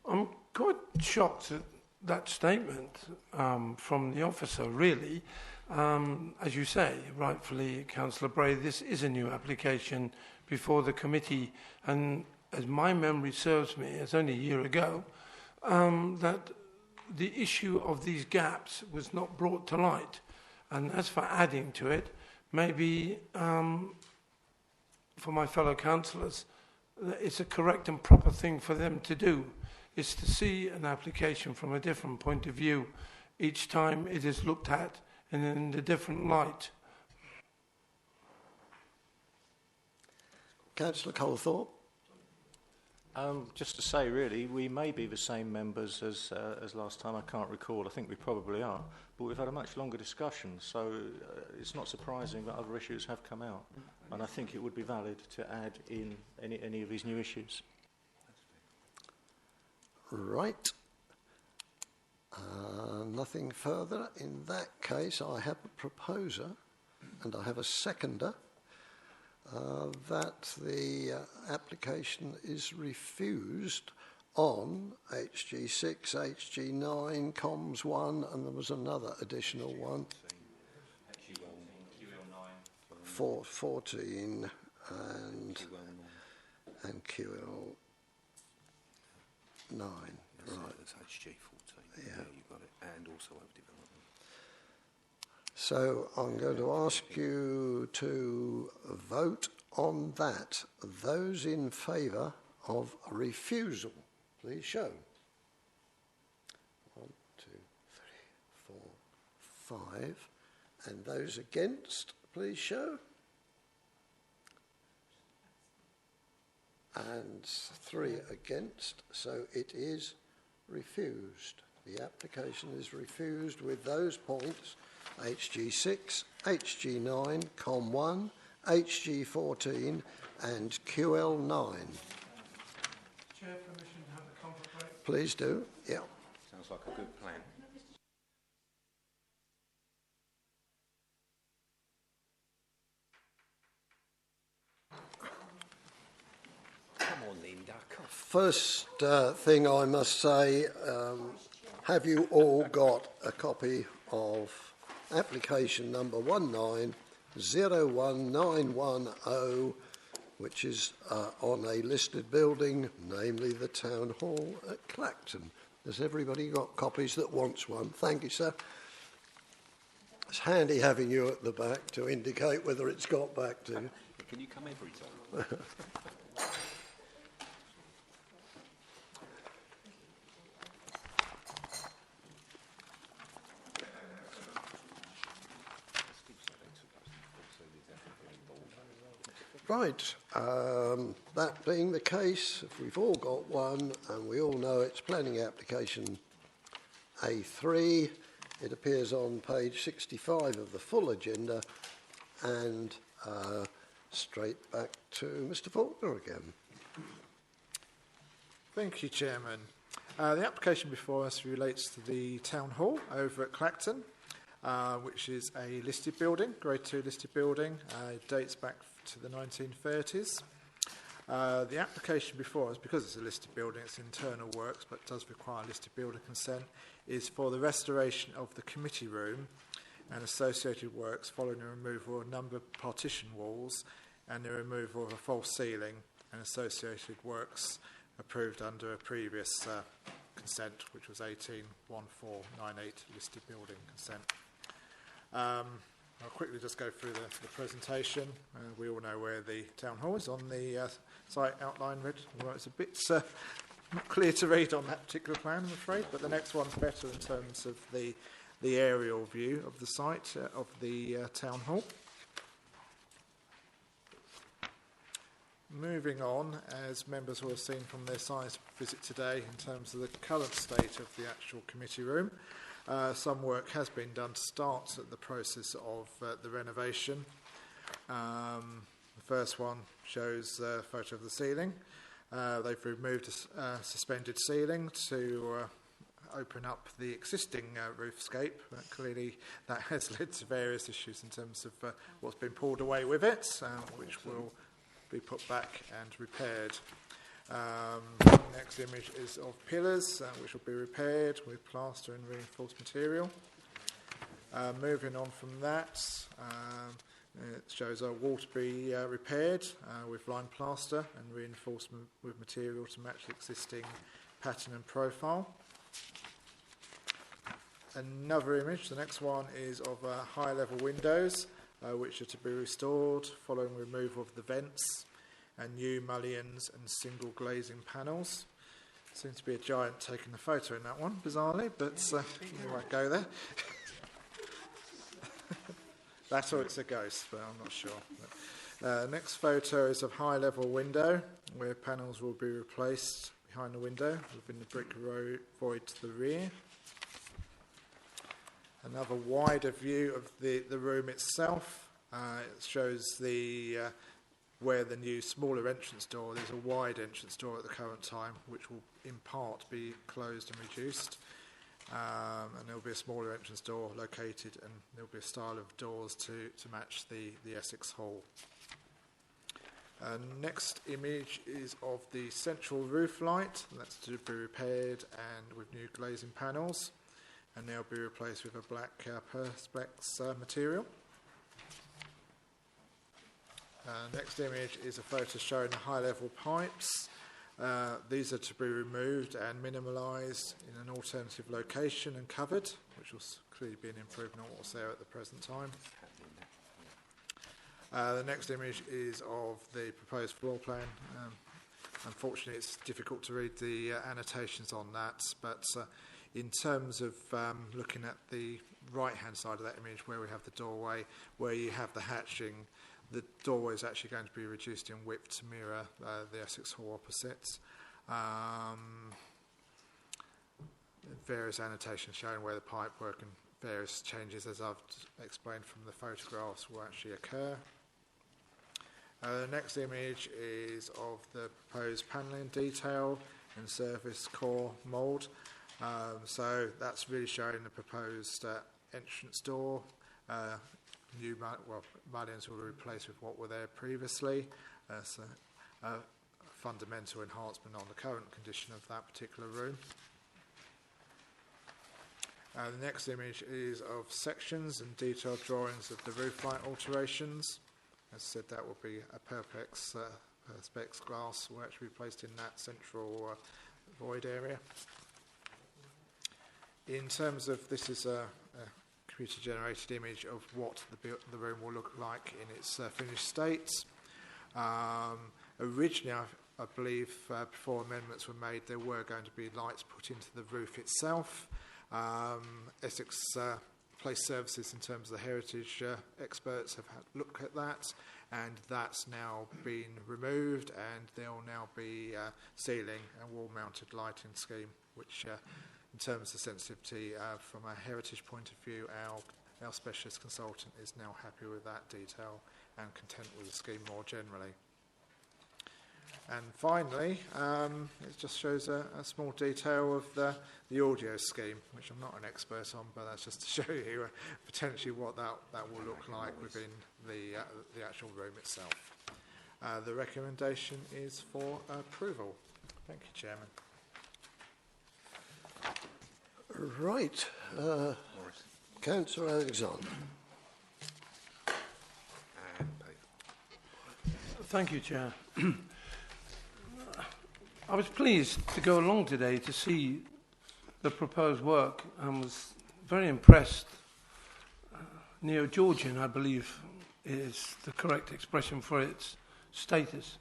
I'm quite shocked at that statement from the officer, really. As you say, rightfully, Councillor Bray, this is a new application before the committee, and as my memory serves me, it's only a year ago, that the issue of these gaps was not brought to light. And as for adding to it, maybe for my fellow councillors, it's a correct and proper thing for them to do, is to see an application from a different point of view each time it is looked at and in a different light. Councillor Colethorpe. Just to say, really, we may be the same members as last time. I can't recall. I think we probably are. But we've had a much longer discussion, so it's not surprising that other issues have come out. And I think it would be valid to add in any of these new issues. Right. Nothing further. In that case, I have a proposer and I have a seconder that the application is refused on HG6, HG9, COMS 1, and there was another additional one. 14 and QL9. Right. That's HG14. Yeah, you got it. And also overdevelopment. So I'm going to ask you to vote on that. Those in favour of refusal, please show. 1, 2, 3, 4, 5. And those against, please show. And 3 against, so it is refused. The application is refused with those points: HG6, HG9, COM1, HG14 and QL9. Chair, permission to have the comfort break? Please do, yeah. Sounds like a good plan. Come on then, Duck. First thing I must say, have you all got a copy of application number 01910, which is on a listed building, namely the Town Hall at Clacton. Has everybody got copies that wants one? Thank you, sir. It's handy having you at the back to indicate whether it's got back to you. Can you come every time? Right, that being the case, if we've all got one, and we all know it's planning application A3, it appears on page 65 of the full agenda, and straight back to Mr. Faulkner again. Thank you, Chairman. The application before us relates to the Town Hall over at Clacton, which is a listed building, Grade 2 listed building. It dates back to the 1930s. The application before us, because it's a listed building, it's internal works, but does require listed builder consent, is for the restoration of the committee room and associated works following the removal of a number of partition walls and the removal of a false ceiling and associated works approved under a previous consent, which was 181498 listed building consent. I'll quickly just go through the presentation. We all know where the Town Hall is on the site outline read. Well, it's a bit not clear to read on that particular plan, I'm afraid, but the next one's better in terms of the aerial view of the site of the Town Hall. Moving on, as members will have seen from their site visit today, in terms of the current state of the actual committee room, some work has been done to start the process of the renovation. The first one shows a photo of the ceiling. They've removed a suspended ceiling to open up the existing roofscape. Clearly that has led to various issues in terms of what's been pulled away with it, which will be put back and repaired. Next image is of pillars, which will be repaired with plaster and reinforced material. Moving on from that, it shows a wall to be repaired with lime plaster and reinforcement with material to match the existing pattern and profile. Another image, the next one, is of high-level windows, which are to be restored following removal of the vents and new mullions and single glazing panels. Seems to be a giant taking the photo in that one, bizarrely, but we won't go there. That's or it's a ghost, but I'm not sure. Next photo is of high-level window, where panels will be replaced behind the window within the brick void to the rear. Another wider view of the room itself. It shows where the new smaller entrance door, there's a wide entrance door at the current time, which will in part be closed and reduced. And there will be a smaller entrance door located, and there will be a style of doors to match the Essex Hall. Next image is of the central roof light. That's to be repaired and with new glazing panels, and they'll be replaced with a black perspex material. Next image is a photo showing the high-level pipes. These are to be removed and minimalised in an alternative location and covered, which will clearly be an improvement on what's there at the present time. The next image is of the proposed floor plan. Unfortunately, it's difficult to read the annotations on that, but in terms of looking at the right-hand side of that image, where we have the doorway, where you have the hatching, the doorway is actually going to be reduced in width to mirror the Essex Hall opposite. Various annotations showing where the pipework and various changes, as I've explained from the photographs, will actually occur. The next image is of the proposed panelling detail and surface core mould. So that's really showing the proposed entrance door. New mullions will be replaced with what were there previously. So a fundamental enhancement on the current condition of that particular room. The next image is of sections and detailed drawings of the roof line alterations. As I said, that will be a perspex glass will actually be placed in that central void area. In terms of, this is a computer-generated image of what the room will look like in its finished state. Originally, I believe, before amendments were made, there were going to be lights put into the roof itself. Essex Place Services, in terms of the heritage experts, have had a look at that, and that's now been removed, and there will now be ceiling and wall-mounted lighting scheme, which, in terms of sensitivity, from a heritage point of view, our specialist consultant is now happy with that detail and content with the scheme more generally. And finally, it just shows a small detail of the audio scheme, which I'm not an expert on, but that's just to show you potentially what that will look like within the actual room itself. The recommendation is for approval. Thank you, Chairman. Right. Councillor Alexander. Thank you, Chair. I was pleased to go along today to see the proposed work and was very impressed. Neo-Georgian, I believe, is the correct expression for its status.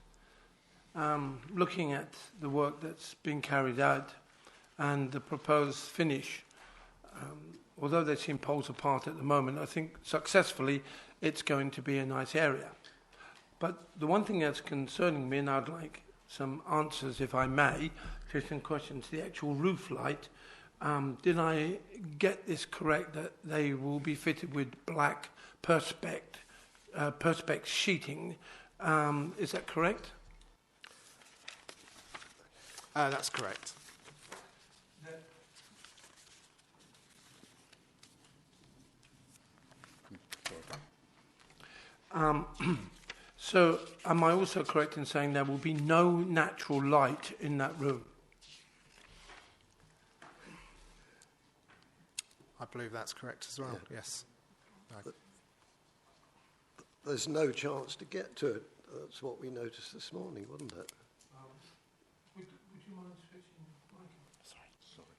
Looking at the work that's been carried out and the proposed finish, although they seem poles apart at the moment, I think successfully it's going to be a nice area. But the one thing that's concerning me, and I'd like some answers, if I may, to some questions. The actual roof light, did I get this correct, that they will be fitted with black perspex sheeting? Is that correct? That's correct. So, am I also correct in saying there will be no natural light in that room? I believe that's correct as well, yes. No. There's no chance to get to it. That's what we noticed this morning, wasn't it? Would you mind switching the mic? Sorry.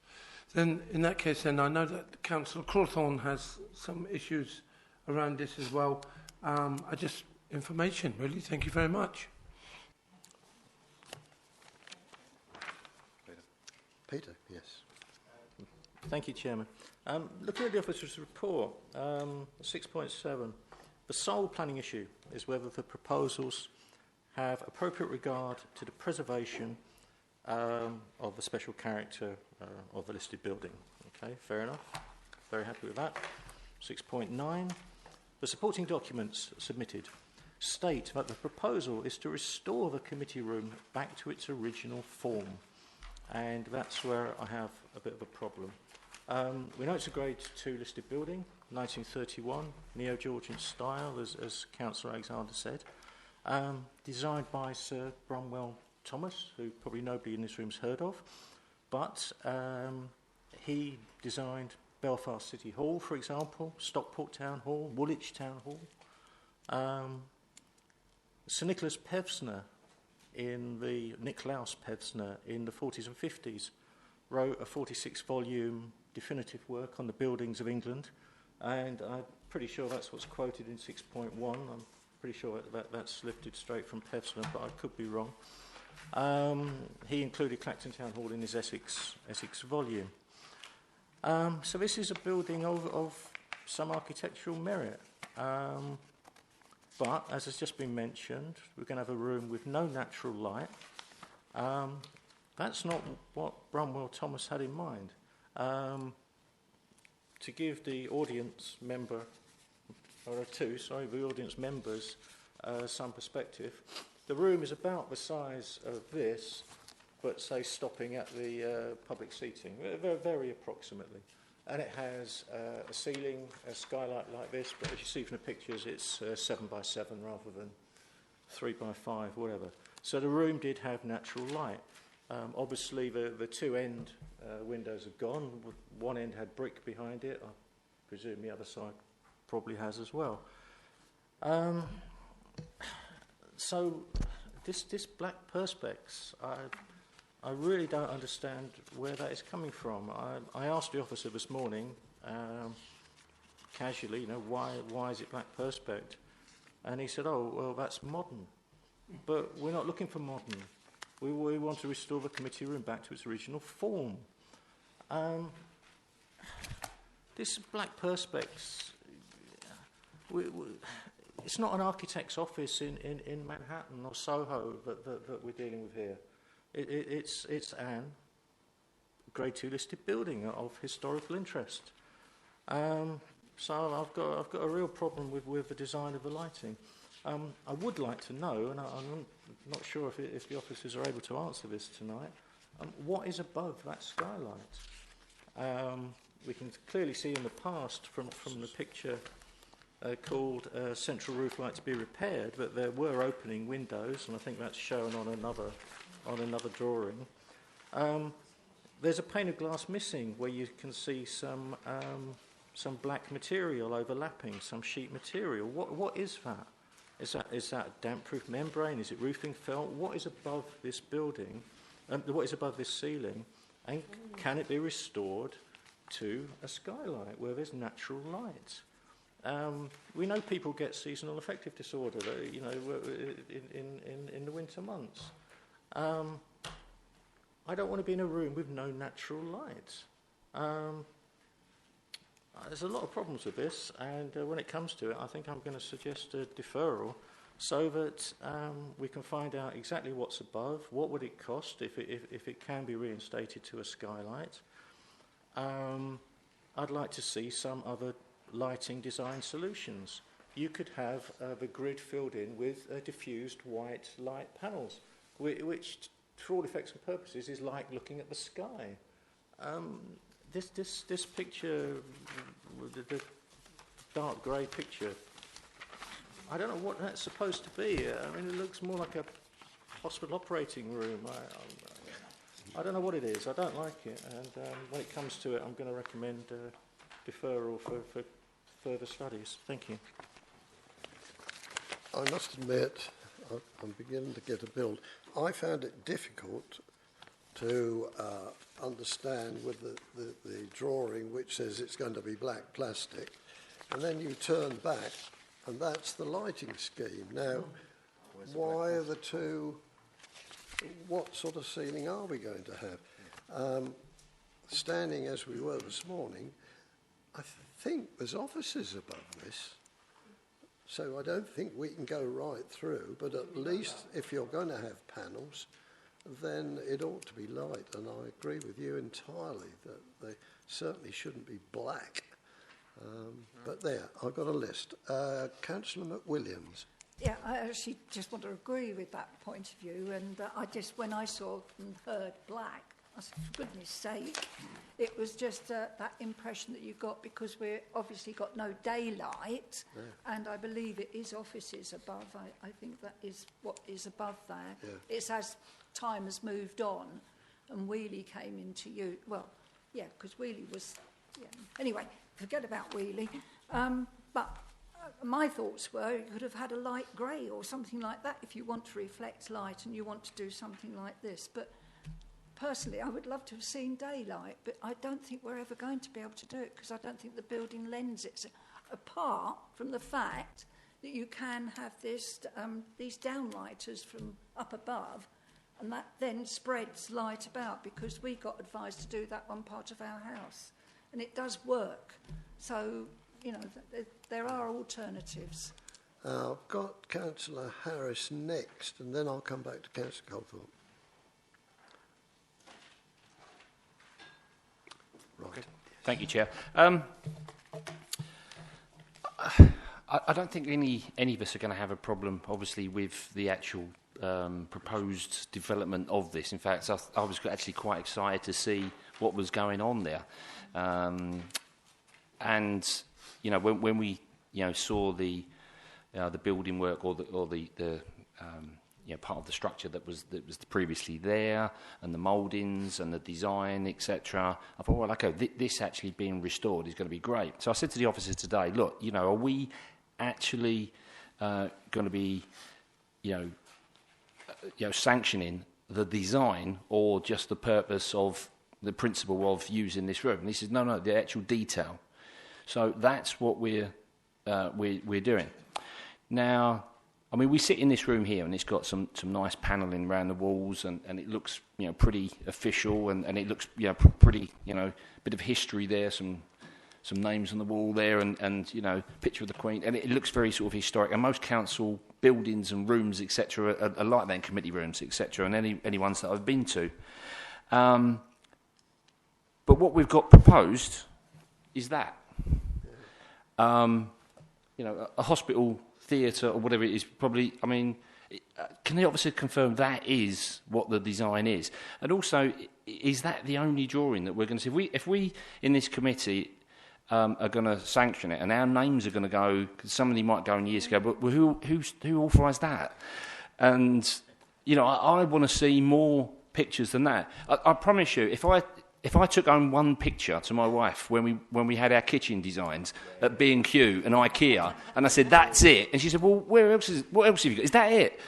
Then, in that case, then I know that Councillor Crawthorne has some issues around this as well. Information, really. Thank you very much. Peter, yes. Thank you, Chairman. Looking at the officer's report, 6.7, the sole planning issue is whether the proposals have appropriate regard to the preservation of the special character of the listed building. Okay, fair enough. Very happy with that. 6.9, the supporting documents submitted state that the proposal is to restore the committee room back to its original form, and that's where I have a bit of a problem. We know it's a Grade 2 listed building, 1931, Neo-Georgian style, as Councillor Alexander said, designed by Sir Bromley Thomas, who probably nobody in this room's heard of, but he designed Belfast City Hall, for example, Stockport Town Hall, Woolwich Town Hall. Sir Nicholas Pevsner, Nicklaus Pevsner, in the 40s and 50s, wrote a 46-volume definitive work on the buildings of England, and I'm pretty sure that's what's quoted in 6.1. I'm pretty sure that's lifted straight from Pevsner, but I could be wrong. He included Clacton Town Hall in his Essex volume. So this is a building of some architectural merit. But, as has just been mentioned, we're going to have a room with no natural light. That's not what Bromley Thomas had in mind. To give the audience member, the audience members some perspective, the room is about the size of this, but say stopping at the public seating, very, very approximately. And it has a ceiling, a skylight like this, but as you see from the pictures, it's 7x7 rather than 3x5, whatever. So the room did have natural light. Obviously, the two end windows are gone. One end had brick behind it. I presume the other side probably has as well. So this black perspex, I really don't understand where that is coming from. I asked the officer this morning, casually, why is it black perspex? And he said, oh, well, that's modern. But we're not looking for modern. We want to restore the committee room back to its original form. This black perspex, it's not an architect's office in Manhattan or Soho that we're dealing with here. It's an Grade 2 listed building of historical interest. So I've got a real problem with the design of the lighting. I would like to know, and I'm not sure if the officers are able to answer this tonight, what is above that skylight? We can clearly see in the past from the picture called Central Roof Light to be repaired that there were opening windows, and I think that's shown on another drawing. There's a pane of glass missing where you can see some black material overlapping, some sheet material. What is that? Is that a damp-proof membrane? Is it roofing felt? What is above this building? What is above this ceiling? And can it be restored to a skylight where there's natural light? We know people get seasonal affective disorder, in the winter months. I don't want to be in a room with no natural light. There's a lot of problems with this, and when it comes to it, I think I'm going to suggest a deferral so that we can find out exactly what's above, what would it cost if it can be reinstated to a skylight. I'd like to see some other lighting design solutions. You could have the grid filled in with diffused white light panels, which, for all effects and purposes, is like looking at the sky. This picture, the dark grey picture, I don't know what that's supposed to be. I mean, it looks more like a hospital operating room. I don't know what it is. I don't like it. And when it comes to it, I'm going to recommend deferral for further studies. Thank you. I must admit, I'm beginning to get a build. I found it difficult to understand with the drawing which says it's going to be black plastic, and then you turn back and that's the lighting scheme. Now, why are the two, what sort of ceiling are we going to have? Standing as we were this morning, I think there's offices above this, so I don't think we can go right through, but at least if you're going to have panels, then it ought to be light, and I agree with you entirely that they certainly shouldn't be black. But there, I've got a list. Councillor McWilliams. Yeah, I actually just want to agree with that point of view, and when I saw and heard black, I said, for goodness sake, it was just that impression that you got because we've obviously got no daylight, and I believe it is offices above. I think that is what is above there. Yeah. It's as time has moved on and Wheelie came into you. Well, yeah, because Wheelie was... Yeah. Anyway, forget about Wheelie. But my thoughts were you could have had a light grey or something like that if you want to reflect light and you want to do something like this. But personally, I would love to have seen daylight, but I don't think we're ever going to be able to do it because I don't think the building lends it. Apart from the fact that you can have this, these downlighters from up above, and that then spreads light about because we got advised to do that one part of our house. And it does work. So, there are alternatives. I've got Councillor Harris next, and then I'll come back to Councillor Goldthorpe. Right. Okay. Thank you, Chair. I don't think any of us are going to have a problem, obviously, with the actual proposed development of this. In fact, I was actually quite excited to see what was going on there. And when we saw the building work or the part of the structure that was previously there, and the mouldings and the design, etc. I thought, well, okay, this actually being restored is going to be great. So I said to the officers today, look, are we actually going to be, sanctioning the design or just the purpose of the principle of using this room? And he says, no, the actual detail. So that's what we're doing. Now, I mean, we sit in this room here, and it's got some nice panelling around the walls, and it looks, pretty official, and it looks, pretty, bit of history there, some names on the wall there, and picture of the Queen, and it looks very sort of historic. And most council buildings and rooms, etc., are like that, in committee rooms, etc., and any ones that I've been to. But what we've got proposed is that. A hospital, theatre, or whatever it is, probably, I mean, can the officer confirm that is what the design is? And also, is that the only drawing that we're going to see? If we in this committee are going to sanction it, and our names are going to go, because somebody might go in years ago, but who authorised that? And, I want to see more pictures than that. I promise you, if I took home one picture to my wife when we had our kitchen designs at B&Q and IKEA, and I said, that's it, and she said, well, what else have you got? Is that it?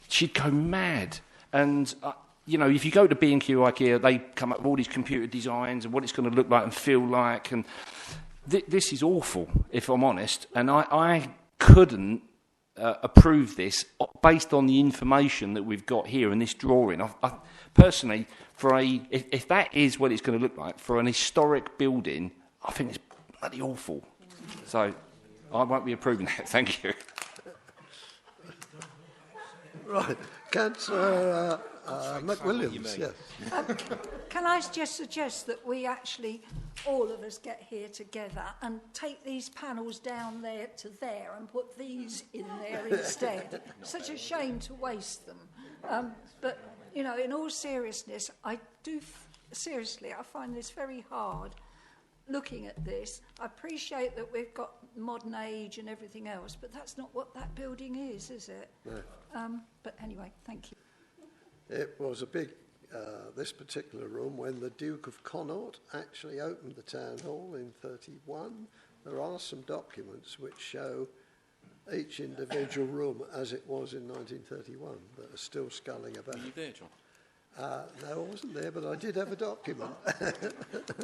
She'd go mad. And, if you go to B&Q, IKEA, they come up with all these computer designs and what it's going to look like and feel like, and this is awful, if I'm honest, and I couldn't approve this based on the information that we've got here in this drawing. I personally, if that is what it's going to look like for an historic building, I think it's bloody awful. So I won't be approving that. Thank you. Right, Councillor McWilliams. Yes. Can I just suggest that we actually, all of us, get here together and take these panels down there to there and put these in there instead? Such a shame to waste them. But in all seriousness, I find this very hard looking at this. I appreciate that we've got modern age and everything else, but that's not what that building is it? No. But anyway, thank you. It was a big, this particular room, when the Duke of Connaught actually opened the town hall in 31. There are some documents which show each individual room as it was in 1931 that are still sculling about. Were you there, John? No, I wasn't there, but I did have a document.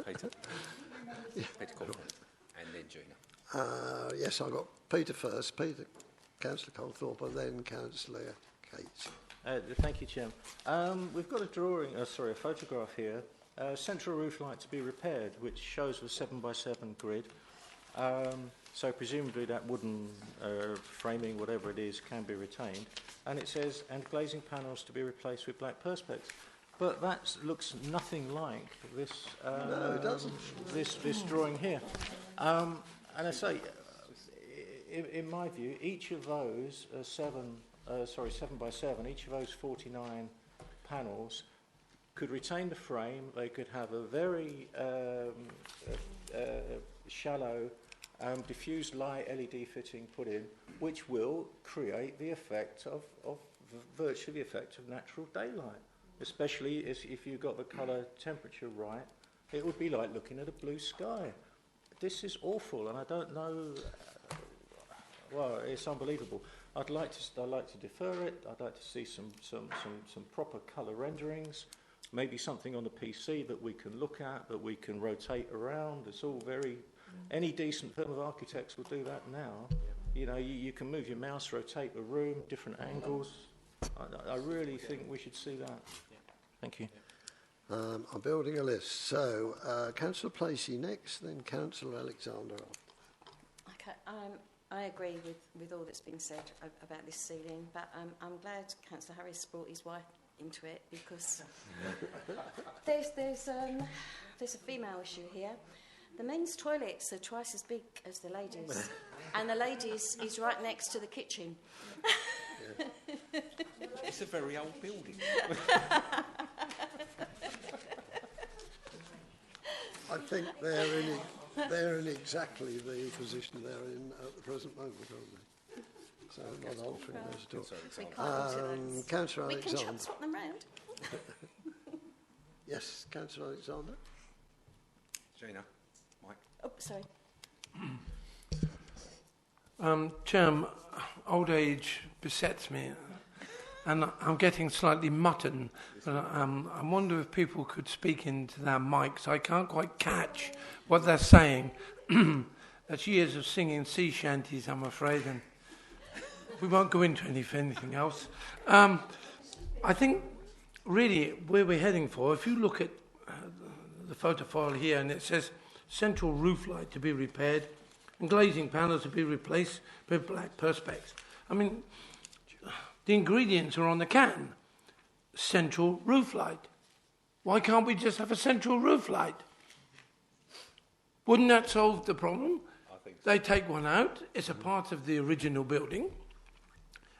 Peter? Yeah. Peter Colthorpe. And then Gina. Yes, I got Peter first, Councillor Colthorpe, and then Councillor Cates. Thank you, Chairman. We've got a photograph here. Central roof light to be repaired, which shows a 7x7 grid. So presumably that wooden framing, whatever it is, can be retained. And it says, and glazing panels to be replaced with black perspex. But that looks nothing like this. No, it doesn't. This drawing here. And I say, in my view, each of those 7x7, each of those 49 panels could retain the frame. They could have a very shallow diffused light LED fitting put in, which will create the effect of virtually the effect of natural daylight, especially if you've got the colour temperature right. It would be like looking at a blue sky. This is awful, and I don't know. Well, it's unbelievable. I'd like to defer it. I'd like to see some proper colour renderings. Maybe something on the PC that we can look at, that we can rotate around. It's all very. Any decent firm of architects will do that now. You can move your mouse, rotate the room, different angles. I really think we should see that. Thank you. I'm building a list. So, Councillor Placey next, then Councillor Alexander after. Okay, I agree with all that's been said about this ceiling, but I'm glad Councillor Harris brought his wife into it, because there's a female issue here. The men's toilets are twice as big as the ladies, and the ladies is right next to the kitchen. It's a very old building. I think they're in exactly the position they're in at the present moment, aren't they? so I'm not answering those at all. We Councillor can Alexander. swap them round. Yes, Councillor Alexander. Gina, Mike. Oh, sorry. Chairman, old age besets me, and I'm getting slightly mutton. I wonder if people could speak into their mics. I can't quite catch what they're saying. That's years of singing sea shanties, I'm afraid, and we won't go into anything else. I think really where we're heading for, if you look at the photo file here, and it says central roof light to be repaired and glazing panels to be replaced with black perspex. I mean, the ingredients are on the can. Central roof light. Why can't we just have a central roof light? Wouldn't that solve the problem? I think so. They take one out. It's a part of the original building,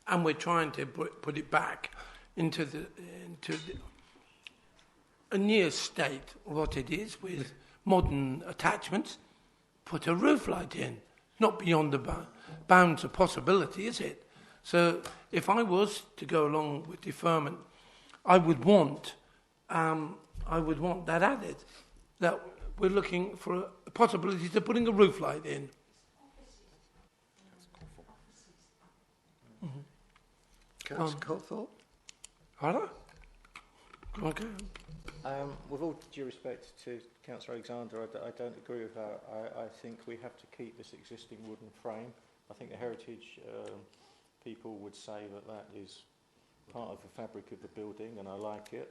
and we're trying to put it back into a near state of what it is with modern attachments. Put a roof light in. Not beyond the bounds of possibility, is it? So if I was to go along with deferment, I would want that added. That we're looking for a possibility to putting a roof light in. Councillor Cawthorpe. Hello? Okay. With all due respect to Councillor Alexander, I don't agree with that. I think we have to keep this existing wooden frame. I think the heritage people would say that that is part of the fabric of the building, and I like it.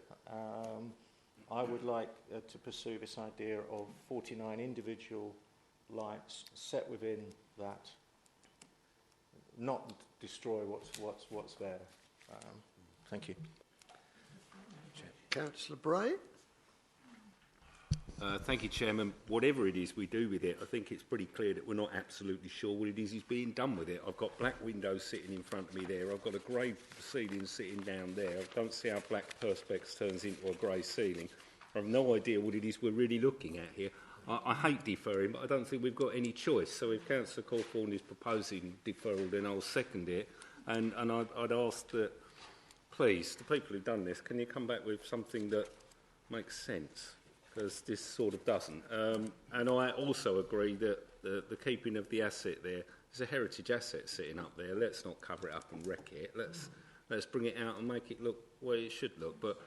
I would like to pursue this idea of 49 individual lights set within that, not destroy what's there. Thank you. Councillor Bray. Thank you, Chairman. Whatever it is we do with it, I think it's pretty clear that we're not absolutely sure what it is being done with it. I've got black windows sitting in front of me there. I've got a grey ceiling sitting down there. I don't see how black perspex turns into a grey ceiling. I have no idea what it is we're really looking at here. I hate deferring, but I don't think we've got any choice. So if Councillor Cawthorne is proposing deferral, then I'll second it. And I'd ask that, please, the people who've done this, can you come back with something that makes sense? Because this sort of doesn't. And I also agree that the keeping of the asset there is a heritage asset sitting up there. Let's not cover it up and wreck it. Let's bring it out and make it look where it should look. But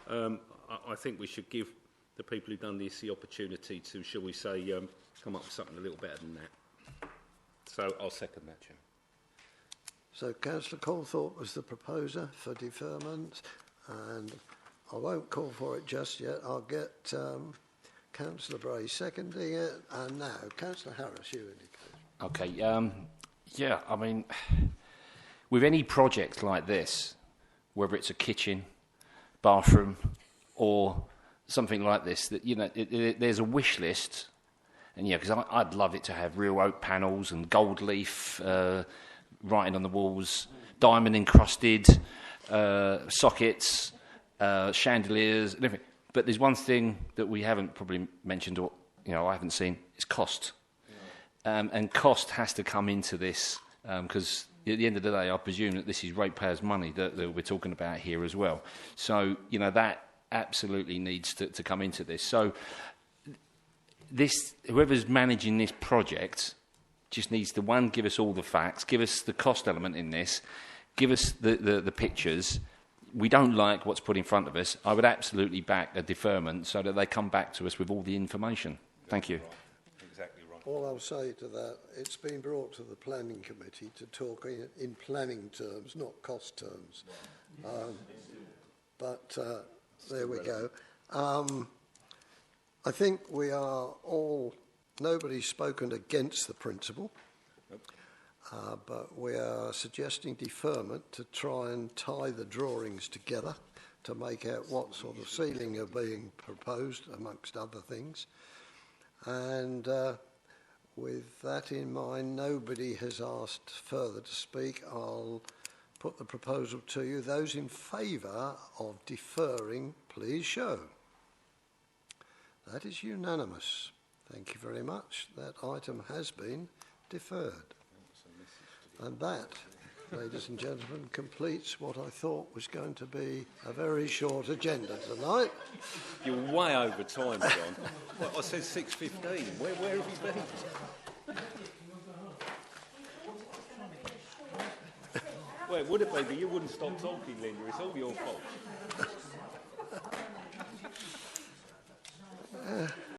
I think we should give the people who've done this the opportunity to, shall we say, come up with something a little better than that. So I'll second that, Chair. So Councillor Cawthorpe was the proposer for deferment, and I won't call for it just yet. I'll get Councillor Bray seconding it, and now Councillor Harris, you indicate. Okay. Yeah. I mean, with any project like this, whether it's a kitchen, bathroom, or something like this, that there's a wish list, and because I'd love it to have real oak panels and gold leaf writing on the walls, diamond encrusted sockets. Chandeliers and everything. But there's one thing that we haven't probably mentioned, or I haven't seen, is cost. And cost has to come into this, because at the end of the day, I presume that this is ratepayers' money that we're talking about here as well. So, that absolutely needs to come into this. So whoever's managing this project just needs to, one, give us all the facts, give us the cost element in this, give us the pictures. We don't like what's put in front of us. I would absolutely back a deferment so that they come back to us with all the information. Thank you. Exactly right. All I'll say to that, it's been brought to the planning committee to talk in planning terms, not cost terms. But there we go. I think we are all, nobody's spoken against the principle. But we are suggesting deferment to try and tie the drawings together to make out what sort of ceiling are being proposed, amongst other things. And with that in mind, nobody has asked further to speak. I'll put the proposal to you. Those in favour of deferring, please show. That is unanimous. Thank you very much. That item has been deferred. And that ladies and gentlemen, completes what I thought was going to be a very short agenda tonight. You're way over time, John. Well, I said 6:15. Where have you been? Well, it would have been, but you wouldn't stop talking, Linda. It's all your fault.